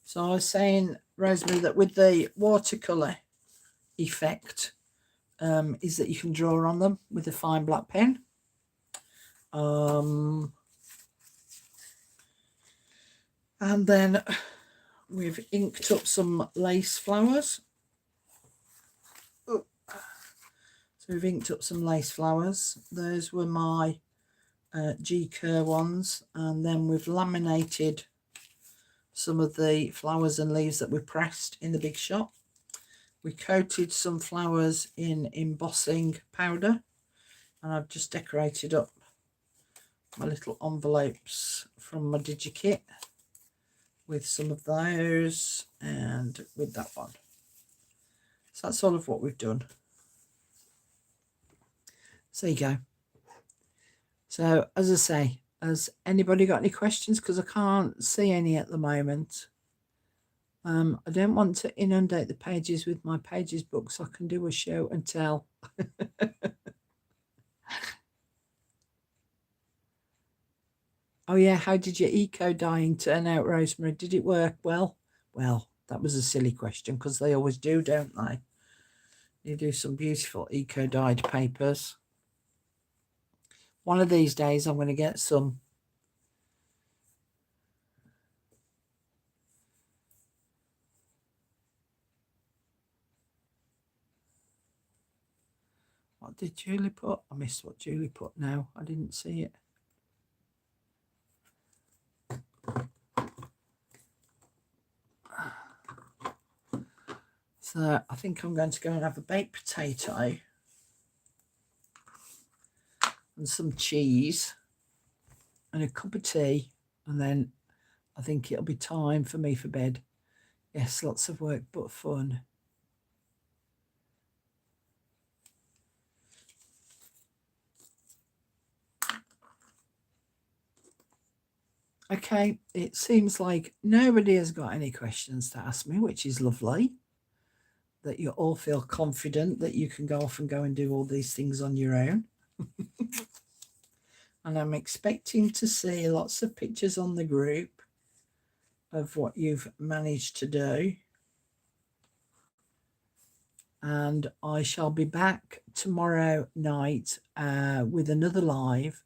So I was saying, Rosemary, that with the watercolour effect, is that you can draw on them with a fine black pen. And then we've inked up some lace flowers. So we've inked up some lace flowers. Those were my G-Cur ones. And then we've laminated some of the flowers and leaves that we pressed in the big shop. We coated some flowers in embossing powder. And I've just decorated up my little envelopes from my DigiKit with some of those and with that one. So that's all of what we've done. So there you go. So as I say, has anybody got any questions? Because I can't see any at the moment. I don't want to inundate the pages with my pages book, so I can do a show and tell. Oh yeah, how did your eco dyeing turn out, Rosemary? Did it work well? Well, that was a silly question because they always do, don't they? You do some beautiful eco dyed papers. One of these days I'm going to get some. What did Julie put? I missed what Julie put now. I didn't see it. So I think I'm going to go and have a baked potato and some cheese and a cup of tea, and then I think it'll be time for me for bed. Yes, lots of work but fun. Okay, it seems like nobody has got any questions to ask me, which is lovely. That you all feel confident that you can go off and go and do all these things on your own. And I'm expecting to see lots of pictures on the group of what you've managed to do. And I shall be back tomorrow night with another live.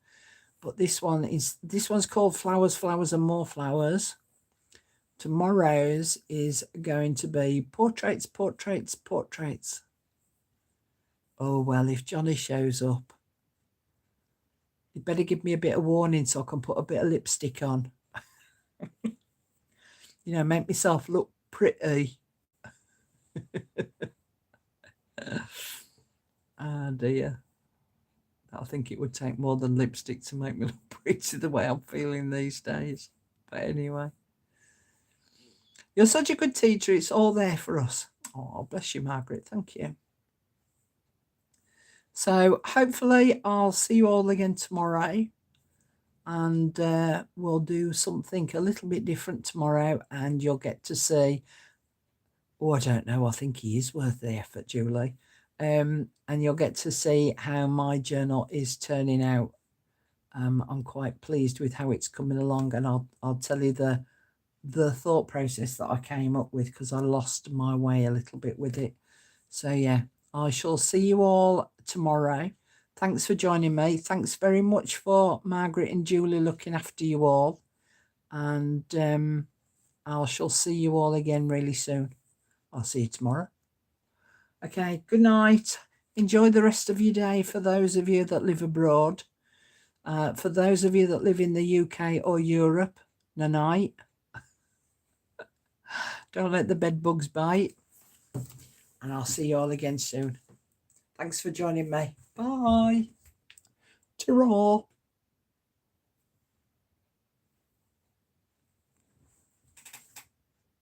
But this one's called Flowers, Flowers and More Flowers. Tomorrow's is going to be portraits, portraits, portraits. Oh, well, if Johnny shows up, you better give me a bit of warning so I can put a bit of lipstick on. You know, make myself look pretty. Ah, dear. I think it would take more than lipstick to make me look pretty the way I'm feeling these days. But anyway. You're such a good teacher. It's all there for us. Oh, bless you, Margaret. Thank you. So hopefully I'll see you all again tomorrow. And we'll do something a little bit different tomorrow. And you'll get to see, oh, I don't know. I think he is worth the effort, Julie. And you'll get to see how my journal is turning out I'm quite pleased with how it's coming along, and I'll tell you the thought process that I came up with, because I lost my way a little bit with it. So yeah, I shall see you all tomorrow. Thanks for joining me. Thanks very much for Margaret and Julie looking after you all. And I shall see you all again really soon. I'll see you tomorrow. Okay, good night. Enjoy the rest of your day for those of you that live abroad. For those of you that live in the UK or Europe, night. Don't let the bed bugs bite. And I'll see you all again soon. Thanks for joining me. Bye. Ta-ra.